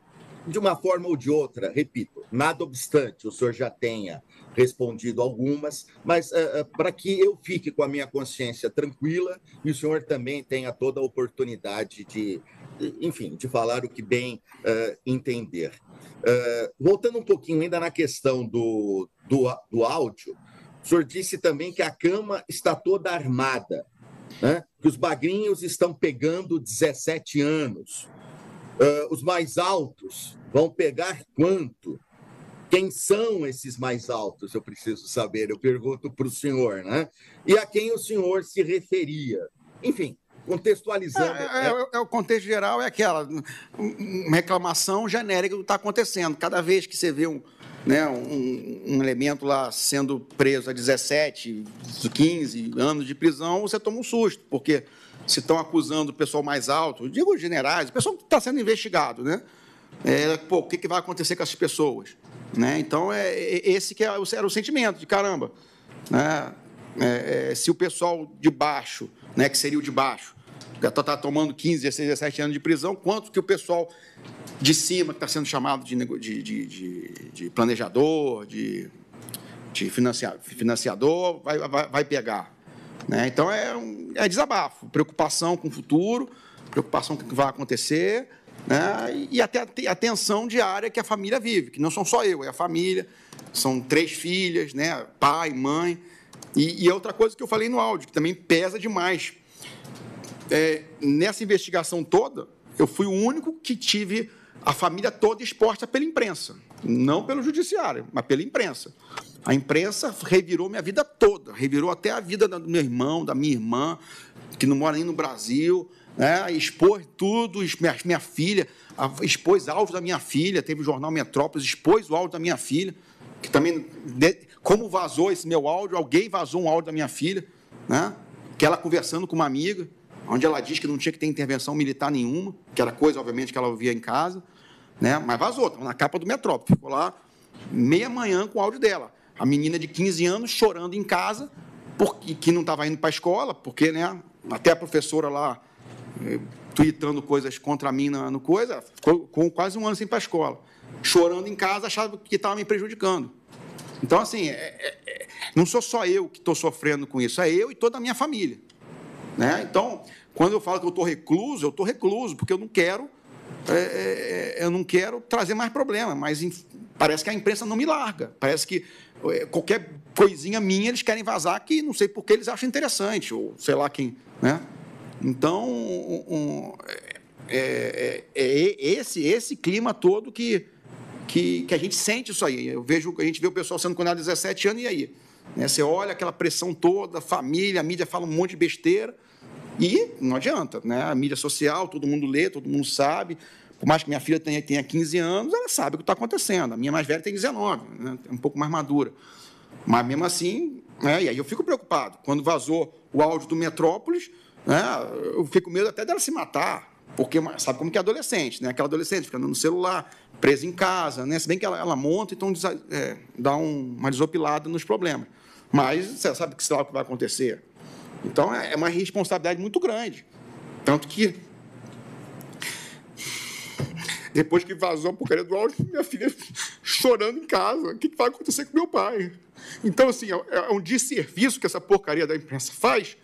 A: de uma forma ou de outra, repito, nada obstante, o senhor já tenha respondido algumas, mas para que eu fique com a minha consciência tranquila e o senhor também tenha toda a oportunidade de, enfim, de falar o que bem entender. Voltando um pouquinho ainda na questão do áudio, o senhor disse também que a cama está toda armada, né? Que os bagrinhos estão pegando 17 anos. Os mais altos vão pegar quanto? Quem são esses mais altos? Eu preciso saber, eu pergunto para o senhor, né? E a quem o senhor se referia? Enfim, contextualizando...
C: O contexto geral é aquela uma reclamação genérica do que está acontecendo. Cada vez que você vê um elemento lá sendo preso a 17, 15 anos de prisão, você toma um susto, porque se estão acusando o pessoal mais alto, digo os generais, o pessoal que está sendo investigado, né? O que vai acontecer com essas pessoas? Né? Então, esse que era o sentimento de caramba. Né? Se o pessoal de baixo, né, que seria o de baixo, já está tomando 15, 16, 17 anos de prisão, quanto que o pessoal de cima, que está sendo chamado de planejador, de financiador, vai pegar. Né? Então, é desabafo, preocupação com o futuro, preocupação com o que vai acontecer, né? E até a tensão diária que a família vive, que não são só eu, é a família, são 3 filhas, né? Pai, mãe. E outra coisa que eu falei no áudio, que também pesa demais. Nessa investigação toda, eu fui o único que tive a família toda exposta pela imprensa. Não pelo judiciário, mas pela imprensa. A imprensa revirou minha vida toda, revirou até a vida do meu irmão, da minha irmã, que não mora nem no Brasil, né? Expôs tudo, minha filha, expôs áudio da minha filha, teve o jornal Metrópolis, expôs o áudio da minha filha, que também, como vazou esse meu áudio, alguém vazou um áudio da minha filha, né? Que ela conversando com uma amiga, onde ela diz que não tinha que ter intervenção militar nenhuma, que era coisa, obviamente, que ela ouvia em casa, né? Mas vazou, estava na capa do Metrópolis, ficou lá meia-manhã com o áudio dela. A menina de 15 anos chorando em casa, porque que não estava indo para a escola, porque, né, até a professora lá tuitando coisas contra mim no coisa, ficou com quase um ano sem ir para a escola. Chorando em casa, achava que estava me prejudicando. Então, assim, não sou só eu que estou sofrendo com isso, é eu e toda a minha família. Né? Então, quando eu falo que eu estou recluso, porque eu não quero trazer mais problema, mas parece que a imprensa não me larga, parece que qualquer coisinha minha eles querem vazar, que não sei por que eles acham interessante, ou sei lá quem, né? Então, esse clima todo que que a gente sente isso aí. A gente vê o pessoal sendo condenado a 17 anos, e aí? Né? Você olha aquela pressão toda, família, a mídia fala um monte de besteira, e não adianta. Né? A mídia social, todo mundo lê, todo mundo sabe. Por mais que minha filha tenha 15 anos, ela sabe o que está acontecendo. A minha mais velha tem 19, né? É um pouco mais madura. Mas, mesmo assim, né? E aí eu fico preocupado. Quando vazou o áudio do Metrópolis, né? Eu fico com medo até dela se matar, porque sabe como que é adolescente, né? Aquela adolescente ficando no celular, presa em casa, né? Se bem que ela monta, então dá uma desopilada nos problemas. Mas você sabe que o que vai acontecer. Então, é uma responsabilidade muito grande. Tanto que, depois que vazou a porcaria do áudio, minha filha chorando em casa. O que vai acontecer com meu pai? Então, assim, é um desserviço que essa porcaria da imprensa faz,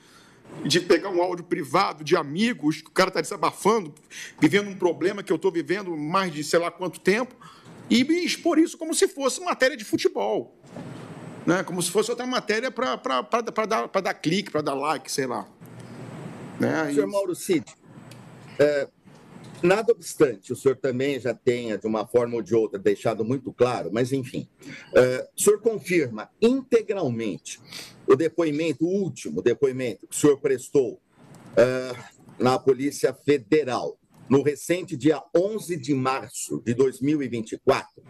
C: de pegar um áudio privado de amigos, que o cara está desabafando, vivendo um problema que eu estou vivendo mais de sei lá quanto tempo, e expor isso como se fosse matéria de futebol. Né? Como se fosse outra matéria para dar clique, para dar like, sei lá. Né?
A: Senhor Mauro Cid, nada obstante, o senhor também já tenha, de uma forma ou de outra, deixado muito claro, mas, enfim, o senhor confirma integralmente o último depoimento que o senhor prestou na Polícia Federal, no recente dia 11 de março de 2024?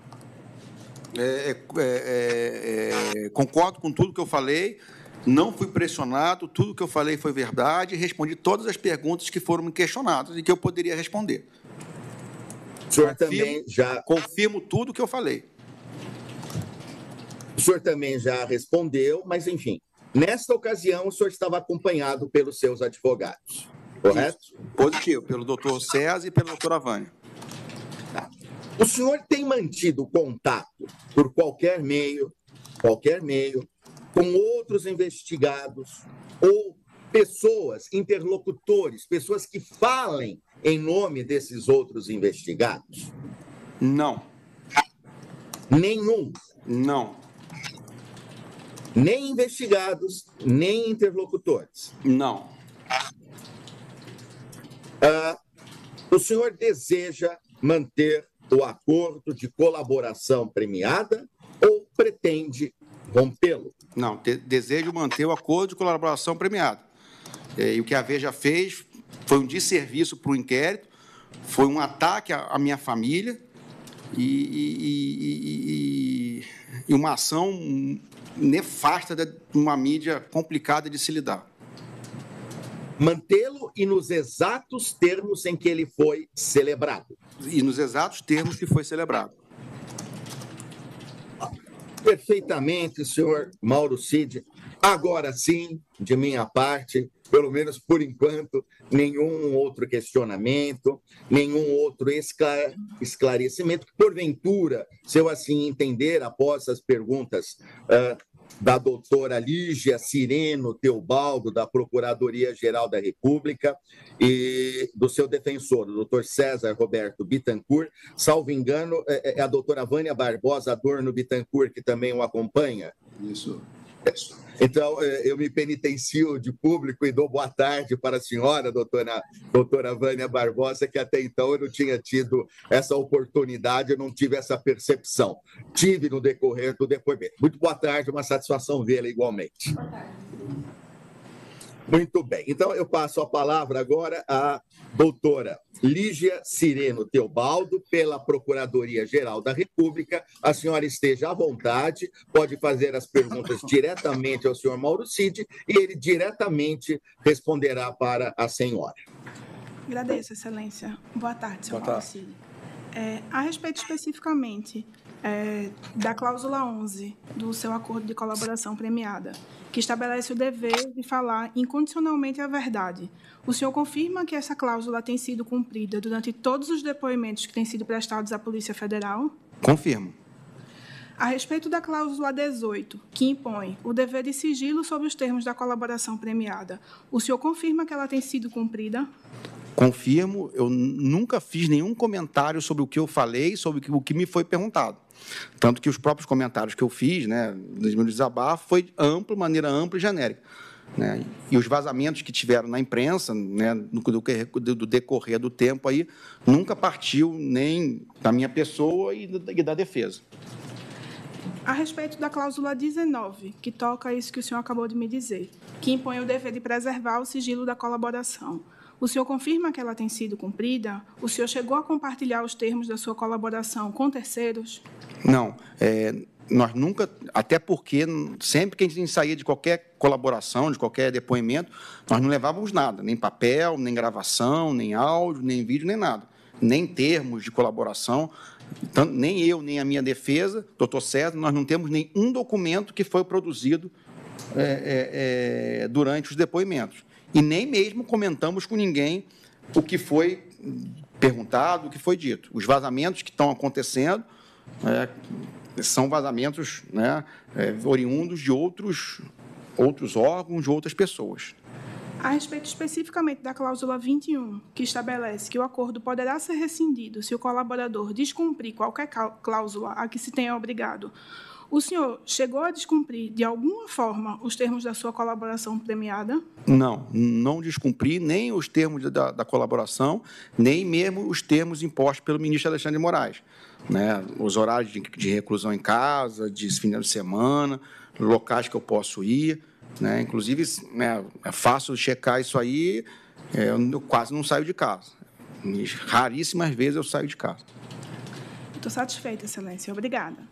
C: Concordo com tudo que eu falei, não fui pressionado, tudo que eu falei foi verdade, respondi todas as perguntas que foram me questionadas e que eu poderia responder.
A: O senhor também já...
C: Confirmo tudo que eu falei.
A: O senhor também já respondeu, mas, enfim, nesta ocasião o senhor estava acompanhado pelos seus advogados, correto?
C: Isso. Positivo, pelo doutor César e pela doutora Vânia.
A: O senhor tem mantido contato por qualquer meio, com outros investigados ou pessoas, interlocutores, pessoas que falem em nome desses outros investigados?
C: Não.
A: Nenhum?
C: Não.
A: Nem investigados, nem interlocutores?
C: Não.
A: O senhor deseja manter o acordo de colaboração premiada ou pretende rompê-lo?
C: Não, desejo manter o acordo de colaboração premiada. E o que a Veja fez foi um desserviço para o inquérito, foi um ataque à minha família e uma ação nefasta de uma mídia complicada de se lidar.
A: Mantê-lo e nos exatos termos em que ele foi celebrado.
C: E nos exatos termos que foi celebrado.
A: Perfeitamente, senhor Mauro Cid. Agora sim, de minha parte, pelo menos por enquanto, nenhum outro questionamento, nenhum outro esclarecimento. Porventura, se eu assim entender, após as perguntas da doutora Lígia Cireno Teobaldo, da Procuradoria-Geral da República, e do seu defensor, o doutor César Roberto Bittencourt, salvo engano, é a doutora Vânia Barbosa Adorno Bittencourt, que também o acompanha.
B: Isso.
A: Então, eu me penitencio de público e dou boa tarde para a senhora, doutora Vânia Barbosa, que até então eu não tinha tido essa oportunidade, eu não tive essa percepção. Tive no decorrer do depoimento. Muito boa tarde, uma satisfação vê-la igualmente.
E: Boa tarde.
A: Muito bem. Então, eu passo a palavra agora à doutora Lígia Cireno Teobaldo, pela Procuradoria-Geral da República. A senhora esteja à vontade, pode fazer as perguntas diretamente ao senhor Mauro Cid e ele diretamente responderá para a senhora.
D: Agradeço, excelência. Boa tarde, senhor Mauro Cid. A respeito especificamente da cláusula 11 do seu acordo de colaboração premiada, que estabelece o dever de falar incondicionalmente a verdade. O senhor confirma que essa cláusula tem sido cumprida durante todos os depoimentos que têm sido prestados à Polícia Federal?
C: Confirmo.
D: A respeito da cláusula 18, que impõe o dever de sigilo sobre os termos da colaboração premiada, o senhor confirma que ela tem sido cumprida?
C: Confirmo, eu nunca fiz nenhum comentário sobre o que eu falei, sobre o que me foi perguntado. Tanto que os próprios comentários que eu fiz, né, no meu desabafo, foi maneira ampla e genérica. né? E os vazamentos que tiveram na imprensa, né, do decorrer do tempo aí, nunca partiu nem da minha pessoa e da defesa.
D: A respeito da cláusula 19, que toca isso que o senhor acabou de me dizer, que impõe o dever de preservar o sigilo da colaboração, o senhor confirma que ela tem sido cumprida? O senhor chegou a compartilhar os termos da sua colaboração com terceiros?
C: Não, nós nunca, até porque sempre que a gente saía de qualquer colaboração, de qualquer depoimento, nós não levávamos nada, nem papel, nem gravação, nem áudio, nem vídeo, nem nada, nem termos de colaboração. Então, nem eu, nem a minha defesa, doutor César, nós não temos nenhum documento que foi produzido durante os depoimentos. E nem mesmo comentamos com ninguém o que foi perguntado, o que foi dito. Os vazamentos que estão acontecendo são vazamentos, né, oriundos de outros órgãos, de outras pessoas.
D: A respeito especificamente da cláusula 21, que estabelece que o acordo poderá ser rescindido se o colaborador descumprir qualquer cláusula a que se tenha obrigado, o senhor chegou a descumprir, de alguma forma, os termos da sua colaboração premiada?
C: Não descumpri nem os termos da colaboração, nem mesmo os termos impostos pelo ministro Alexandre de Moraes, né? Os horários de reclusão em casa, de final de semana, locais que eu posso ir, né? Inclusive, né, é fácil checar isso aí, eu quase não saio de casa. Raríssimas vezes eu saio de casa.
D: Estou satisfeita, Excelência. Obrigada.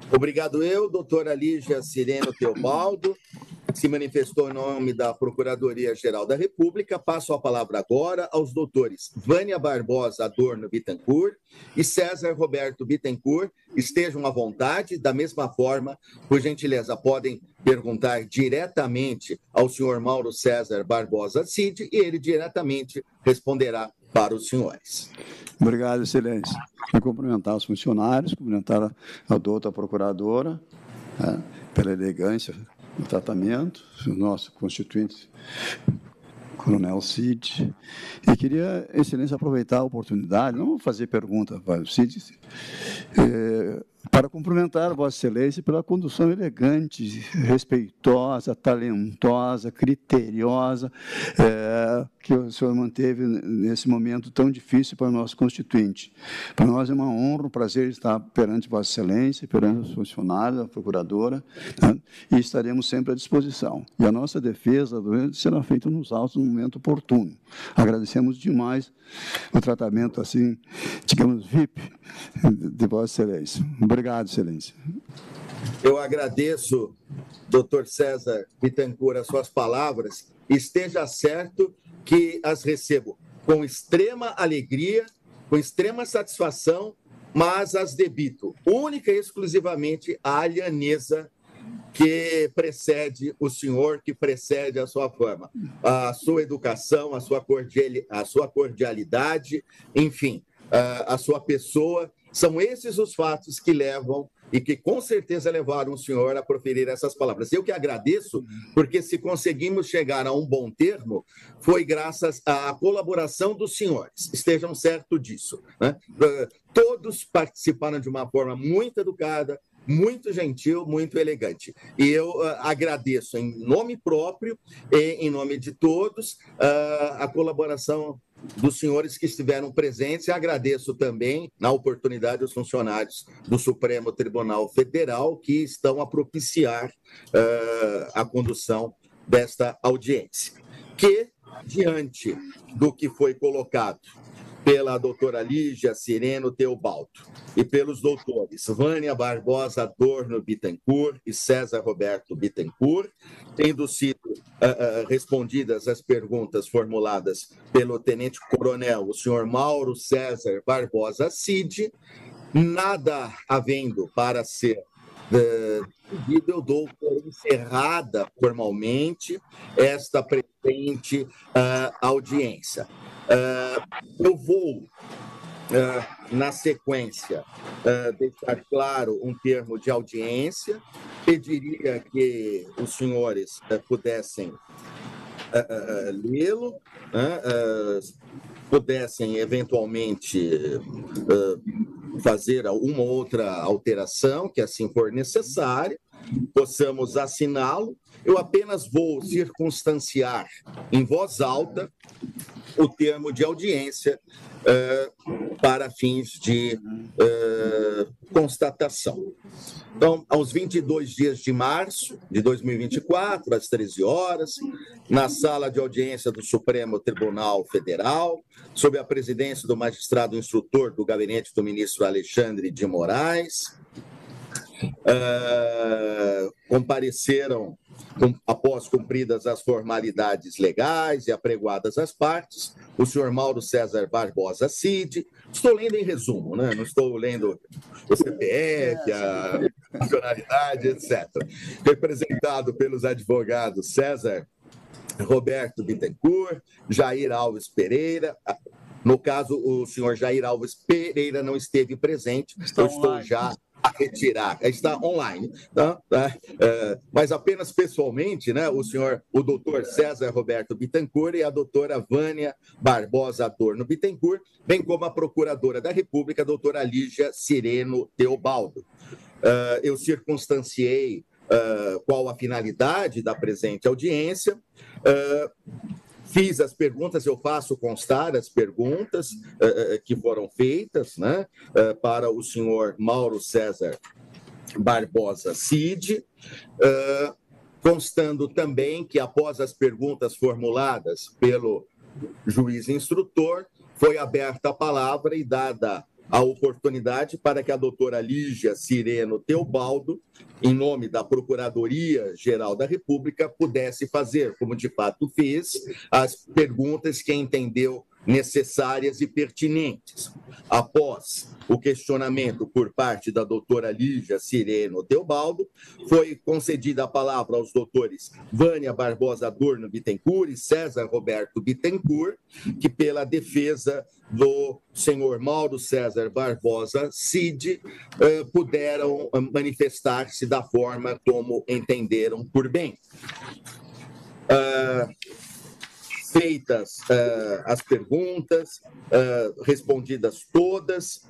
A: Obrigado eu, doutora Lígia Cireno Teobaldo, se manifestou em nome da Procuradoria-Geral da República. Passo a palavra agora aos doutores Vânia Barbosa Adorno Bittencourt e César Roberto Bittencourt. Estejam à vontade, da mesma forma, por gentileza, podem perguntar diretamente ao senhor Mauro César Barbosa Cid e ele diretamente responderá para os senhores.
B: Obrigado, Excelência. Vou cumprimentar os funcionários, cumprimentar a doutora procuradora, né, pela elegância do tratamento, o nosso constituinte, Coronel Cid. E queria, Excelência, aproveitar a oportunidade, não vou fazer pergunta para o Cid, para cumprimentar Vossa Excelência pela condução elegante, respeitosa, talentosa, criteriosa, que o senhor manteve nesse momento tão difícil para o nosso constituinte. Para nós é uma honra, um prazer estar perante Vossa Excelência, perante os funcionários, a procuradora, né, e estaremos sempre à disposição. E a nossa defesa será feita nos autos no momento oportuno. Agradecemos demais o tratamento, assim, digamos, VIP de Vossa Excelência. Obrigado, Excelência.
A: Eu agradeço, doutor César Bittencourt, as suas palavras. Esteja certo que as recebo com extrema alegria, com extrema satisfação, mas as debito única e exclusivamente à alhanesa que precede o senhor, que precede a sua fama, a sua educação, a sua cordialidade, enfim, a sua pessoa. São esses os fatos que levam e que com certeza levaram o senhor a proferir essas palavras. Eu que agradeço, porque se conseguimos chegar a um bom termo, foi graças à colaboração dos senhores. Estejam certos disso, né? Todos participaram de uma forma muito educada, muito gentil, muito elegante. E eu agradeço em nome próprio e em nome de todos a colaboração dos senhores que estiveram presentes e agradeço também, na oportunidade, os funcionários do Supremo Tribunal Federal que estão a propiciar a condução desta audiência. Que, diante do que foi colocado pela doutora Lígia Cireno Teobaldo e pelos doutores Vânia Barbosa Adorno Bittencourt e César Roberto Bittencourt, tendo sido respondidas as perguntas formuladas pelo tenente-coronel, o senhor Mauro César Barbosa Cid, nada havendo para ser pedido, eu dou por encerrada formalmente esta presente audiência. Eu vou, na sequência, deixar claro um termo de audiência. Pediria que os senhores pudessem lê-lo, pudessem, eventualmente, fazer uma outra alteração, que assim for necessária, possamos assiná-lo eu apenas vou circunstanciar em voz alta o termo de audiência para fins de constatação. Então, aos 22 dias de março de 2024, às 13 horas, na sala de audiência do Supremo Tribunal Federal, sob a presidência do magistrado instrutor do gabinete do ministro Alexandre de Moraes, compareceram, após cumpridas as formalidades legais e apregoadas às partes, o senhor Mauro César Barbosa Cid. Estou lendo em resumo, né? Não estou lendo o CPF, a nacionalidade, etc. Representado pelos advogados César Roberto Bittencourt, Jair Alves Pereira. No caso, o senhor Jair Alves Pereira não esteve presente, eu estou já a retirar. Está online, tá? Mas apenas pessoalmente, né? O doutor César Roberto Bittencourt e a doutora Vânia Barbosa Adorno Bittencourt, bem como a procuradora da República, a doutora Lígia Cireno Teobaldo. Eu circunstanciei qual a finalidade da presente audiência, fiz as perguntas, eu faço constar as perguntas que foram feitas, né, para o senhor Mauro César Barbosa Cid, constando também que, após as perguntas formuladas pelo juiz instrutor, foi aberta a palavra e dada a oportunidade para que a doutora Lígia Cireno Teobaldo, em nome da Procuradoria-Geral da República, pudesse fazer, como de fato fez, as perguntas que entendeu necessárias e pertinentes. Após o questionamento por parte da doutora Lígia Cireno Teobaldo, foi concedida a palavra aos doutores Vânia Barbosa Adorno Bittencourt e César Roberto Bittencourt, que, pela defesa do senhor Mauro César Barbosa Cid, puderam manifestar-se da forma como entenderam por bem. Feitas as perguntas, respondidas todas,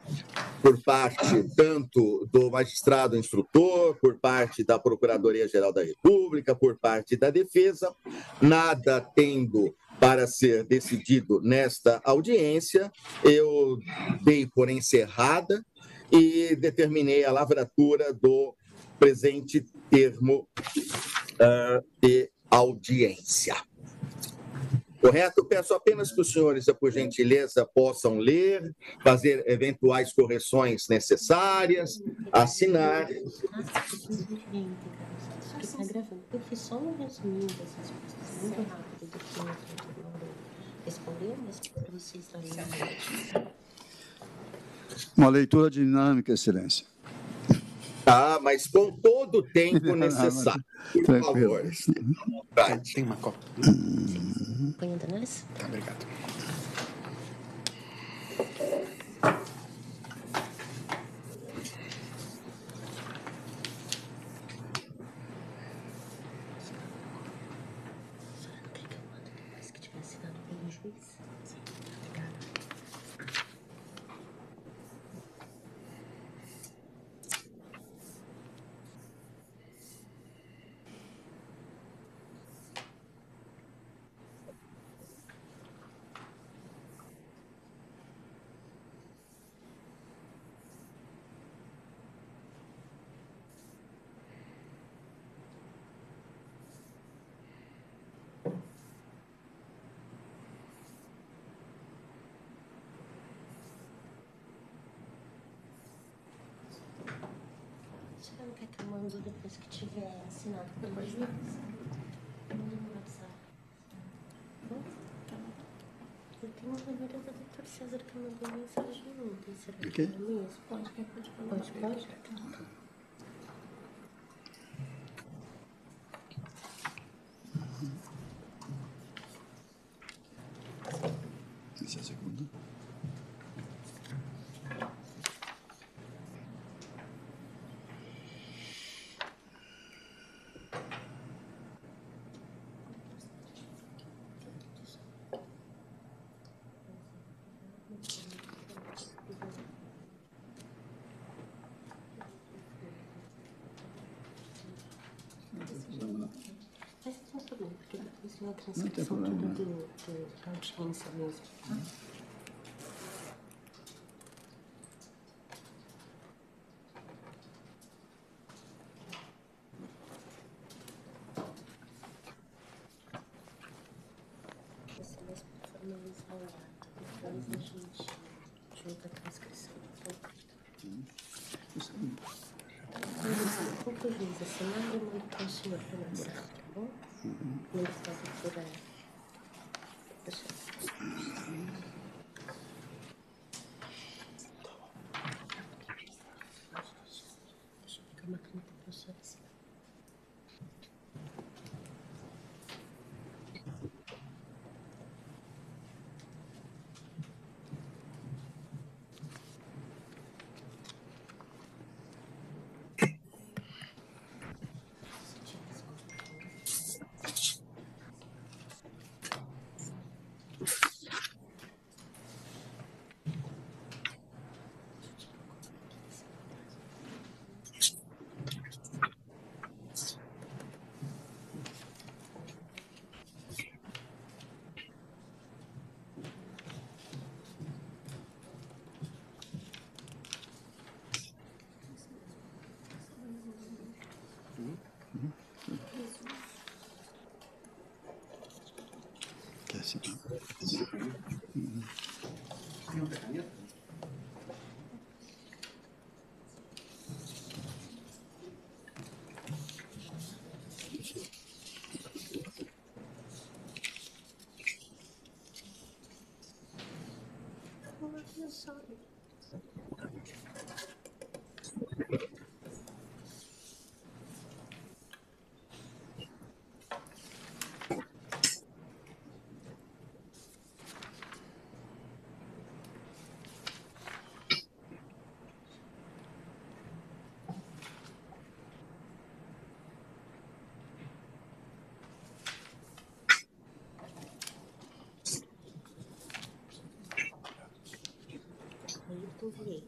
A: por parte tanto do magistrado instrutor, por parte da Procuradoria-Geral da República, por parte da defesa, nada tendo para ser decidido nesta audiência, eu dei por encerrada e determinei a lavratura do presente termo de audiência. Correto? Peço apenas que os senhores, por gentileza, possam ler, fazer eventuais correções necessárias, assinar.
E: Está gravando. Eu fiz só um resuminho das respostas muito rápido do que eu respondeu, mas para vocês darem
B: uma leitura dinâmica, Excelência.
A: Mas com todo o tempo necessário, por favor.
C: Tem uma copa.
E: Põe a Danellis?
C: Tá, obrigado.
E: Depois que tiver assinado pelo juiz, manda no WhatsApp. Eu tenho uma memória do doutor César que mandou mensagem ontem. Será que é mesmo? Pode. Pode?
B: Essa é a segunda.
E: fazer a transcrição tudo da audiência mesmo. Esse mesmo para formalizar o ato. Depois a gente junta a transcrição. Pouco juiz assinado, eu mando para o senhor pela sala, tá bom? Não está por aí. Deixa eu pegar uma caneta para o senhor assinar.
B: Que assim.
C: Tem outra caneta?
E: Ayrton Vieira.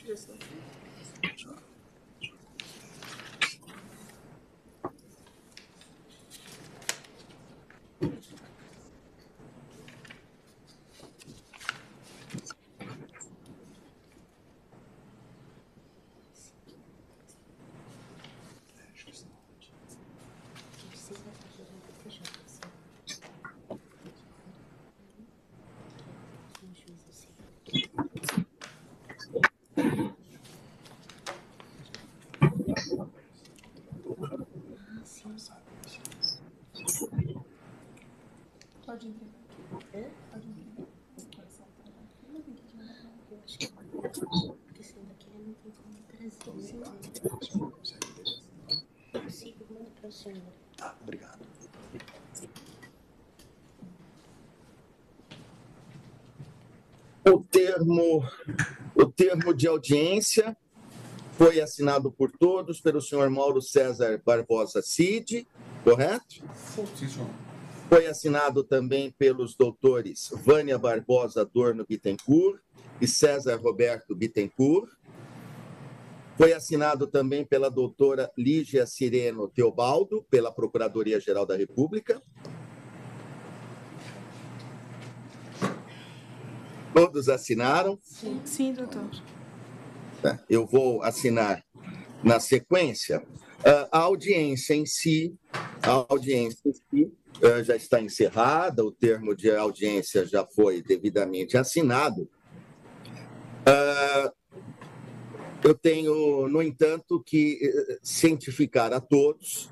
E: Isso. Precisa fazer um PTJ, certo? Um juiz assim. Ah, sim.
D: Pode vir.
E: Hã?
D: Pode vir.
E: Eu acho que porque esse daqui ele não tem como trazer. Eu consigo, manda para o senhor.
B: Tá, obrigado.
A: O termo de audiência foi assinado por todos pelo senhor Mauro César Barbosa Cid, correto?
C: Sim, senhor.
A: Foi assinado também pelos doutores Vânia Barbosa Adorno Bittencourt e César Roberto Bittencourt. Foi assinado também pela doutora Lígia Sireno Teobaldo, pela Procuradoria-Geral da República. Todos assinaram?
D: Sim, doutor.
A: Eu vou assinar na sequência. A audiência em si já está encerrada, o termo de audiência já foi devidamente assinado. Eu tenho, no entanto, que cientificar a todos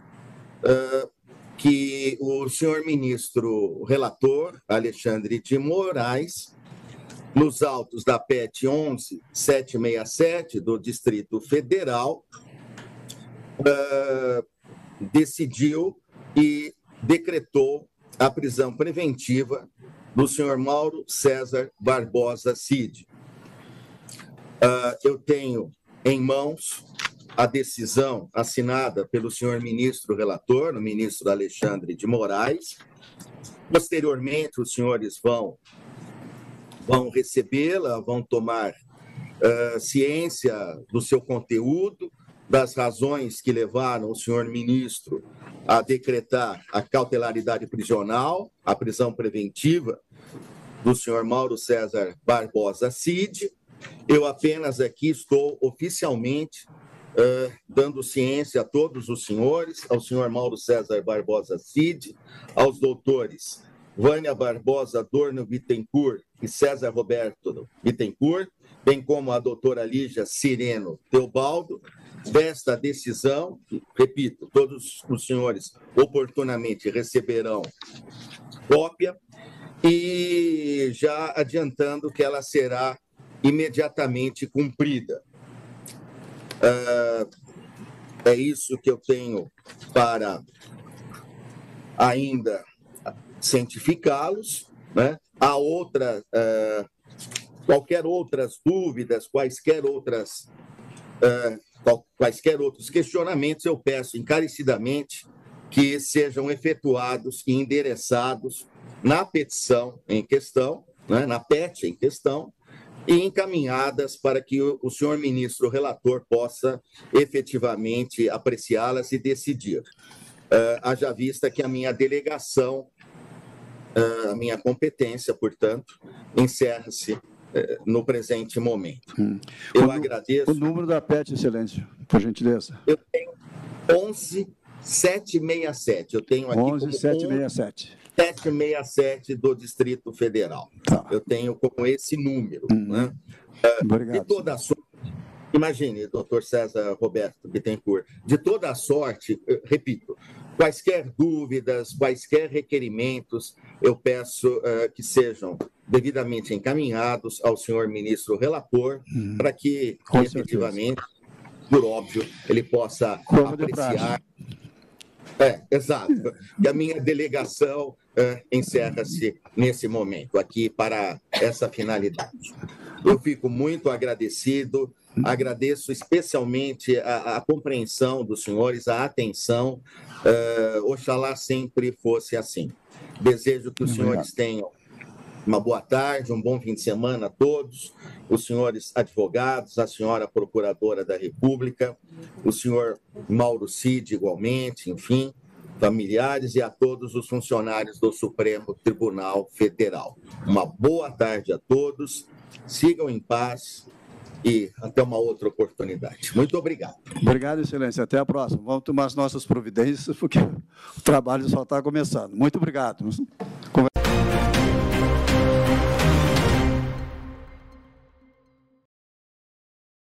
A: que o senhor ministro relator, Alexandre de Moraes, nos autos da PET 11.767 do Distrito Federal, decidiu e decretou a prisão preventiva do senhor Mauro César Barbosa Cid. Eu tenho em mãos a decisão assinada pelo senhor ministro relator, o ministro Alexandre de Moraes. Posteriormente, os senhores vão recebê-la, vão tomar ciência do seu conteúdo, das razões que levaram o senhor ministro a decretar a cautelaridade prisional, a prisão preventiva do senhor Mauro César Barbosa Cid. Eu apenas aqui estou oficialmente dando ciência a todos os senhores, ao senhor Mauro César Barbosa Cid, aos doutores Vânia Barbosa Adorno Bittencourt e César Roberto Bittencourt, bem como a doutora Lígia Sireno Teobaldo, desta decisão, repito, todos os senhores oportunamente receberão cópia, e já adiantando que ela será imediatamente cumprida. É isso que eu tenho para ainda cientificá-los, né? Há quaisquer outras dúvidas, quaisquer outros questionamentos, eu peço encarecidamente que sejam efetuados e endereçados na petição em questão, né, na PET em questão, e encaminhadas para que o senhor ministro relator possa efetivamente apreciá-las e decidir. Haja vista que a minha delegação, a minha competência, portanto, encerra-se no presente momento. Eu agradeço.
B: O número da PET, excelência, por gentileza.
A: Eu tenho 11767. Eu tenho aqui
B: 11767.
A: 767 do Distrito Federal.
B: Tá.
A: Eu tenho como esse número. Né?
B: Obrigado.
A: De toda a sorte, imagine, doutor César Roberto Bittencourt, de toda a sorte, repito, quaisquer dúvidas, quaisquer requerimentos, eu peço que sejam devidamente encaminhados ao senhor ministro relator, para que, efetivamente, por óbvio, ele possa apreciar. Exato. E a minha delegação encerra-se nesse momento, aqui para essa finalidade. Eu fico muito agradecido, agradeço especialmente a compreensão dos senhores, a atenção. Oxalá sempre fosse assim. Desejo que os senhores tenham uma boa tarde, um bom fim de semana a todos, os senhores advogados, a senhora procuradora da República, o senhor Mauro Cid igualmente, enfim, familiares e a todos os funcionários do Supremo Tribunal Federal. Uma boa tarde a todos, sigam em paz e até uma outra oportunidade. Muito obrigado.
B: Obrigado, excelência. Até a próxima. Vamos tomar as nossas providências, porque o trabalho só está começando. Muito obrigado.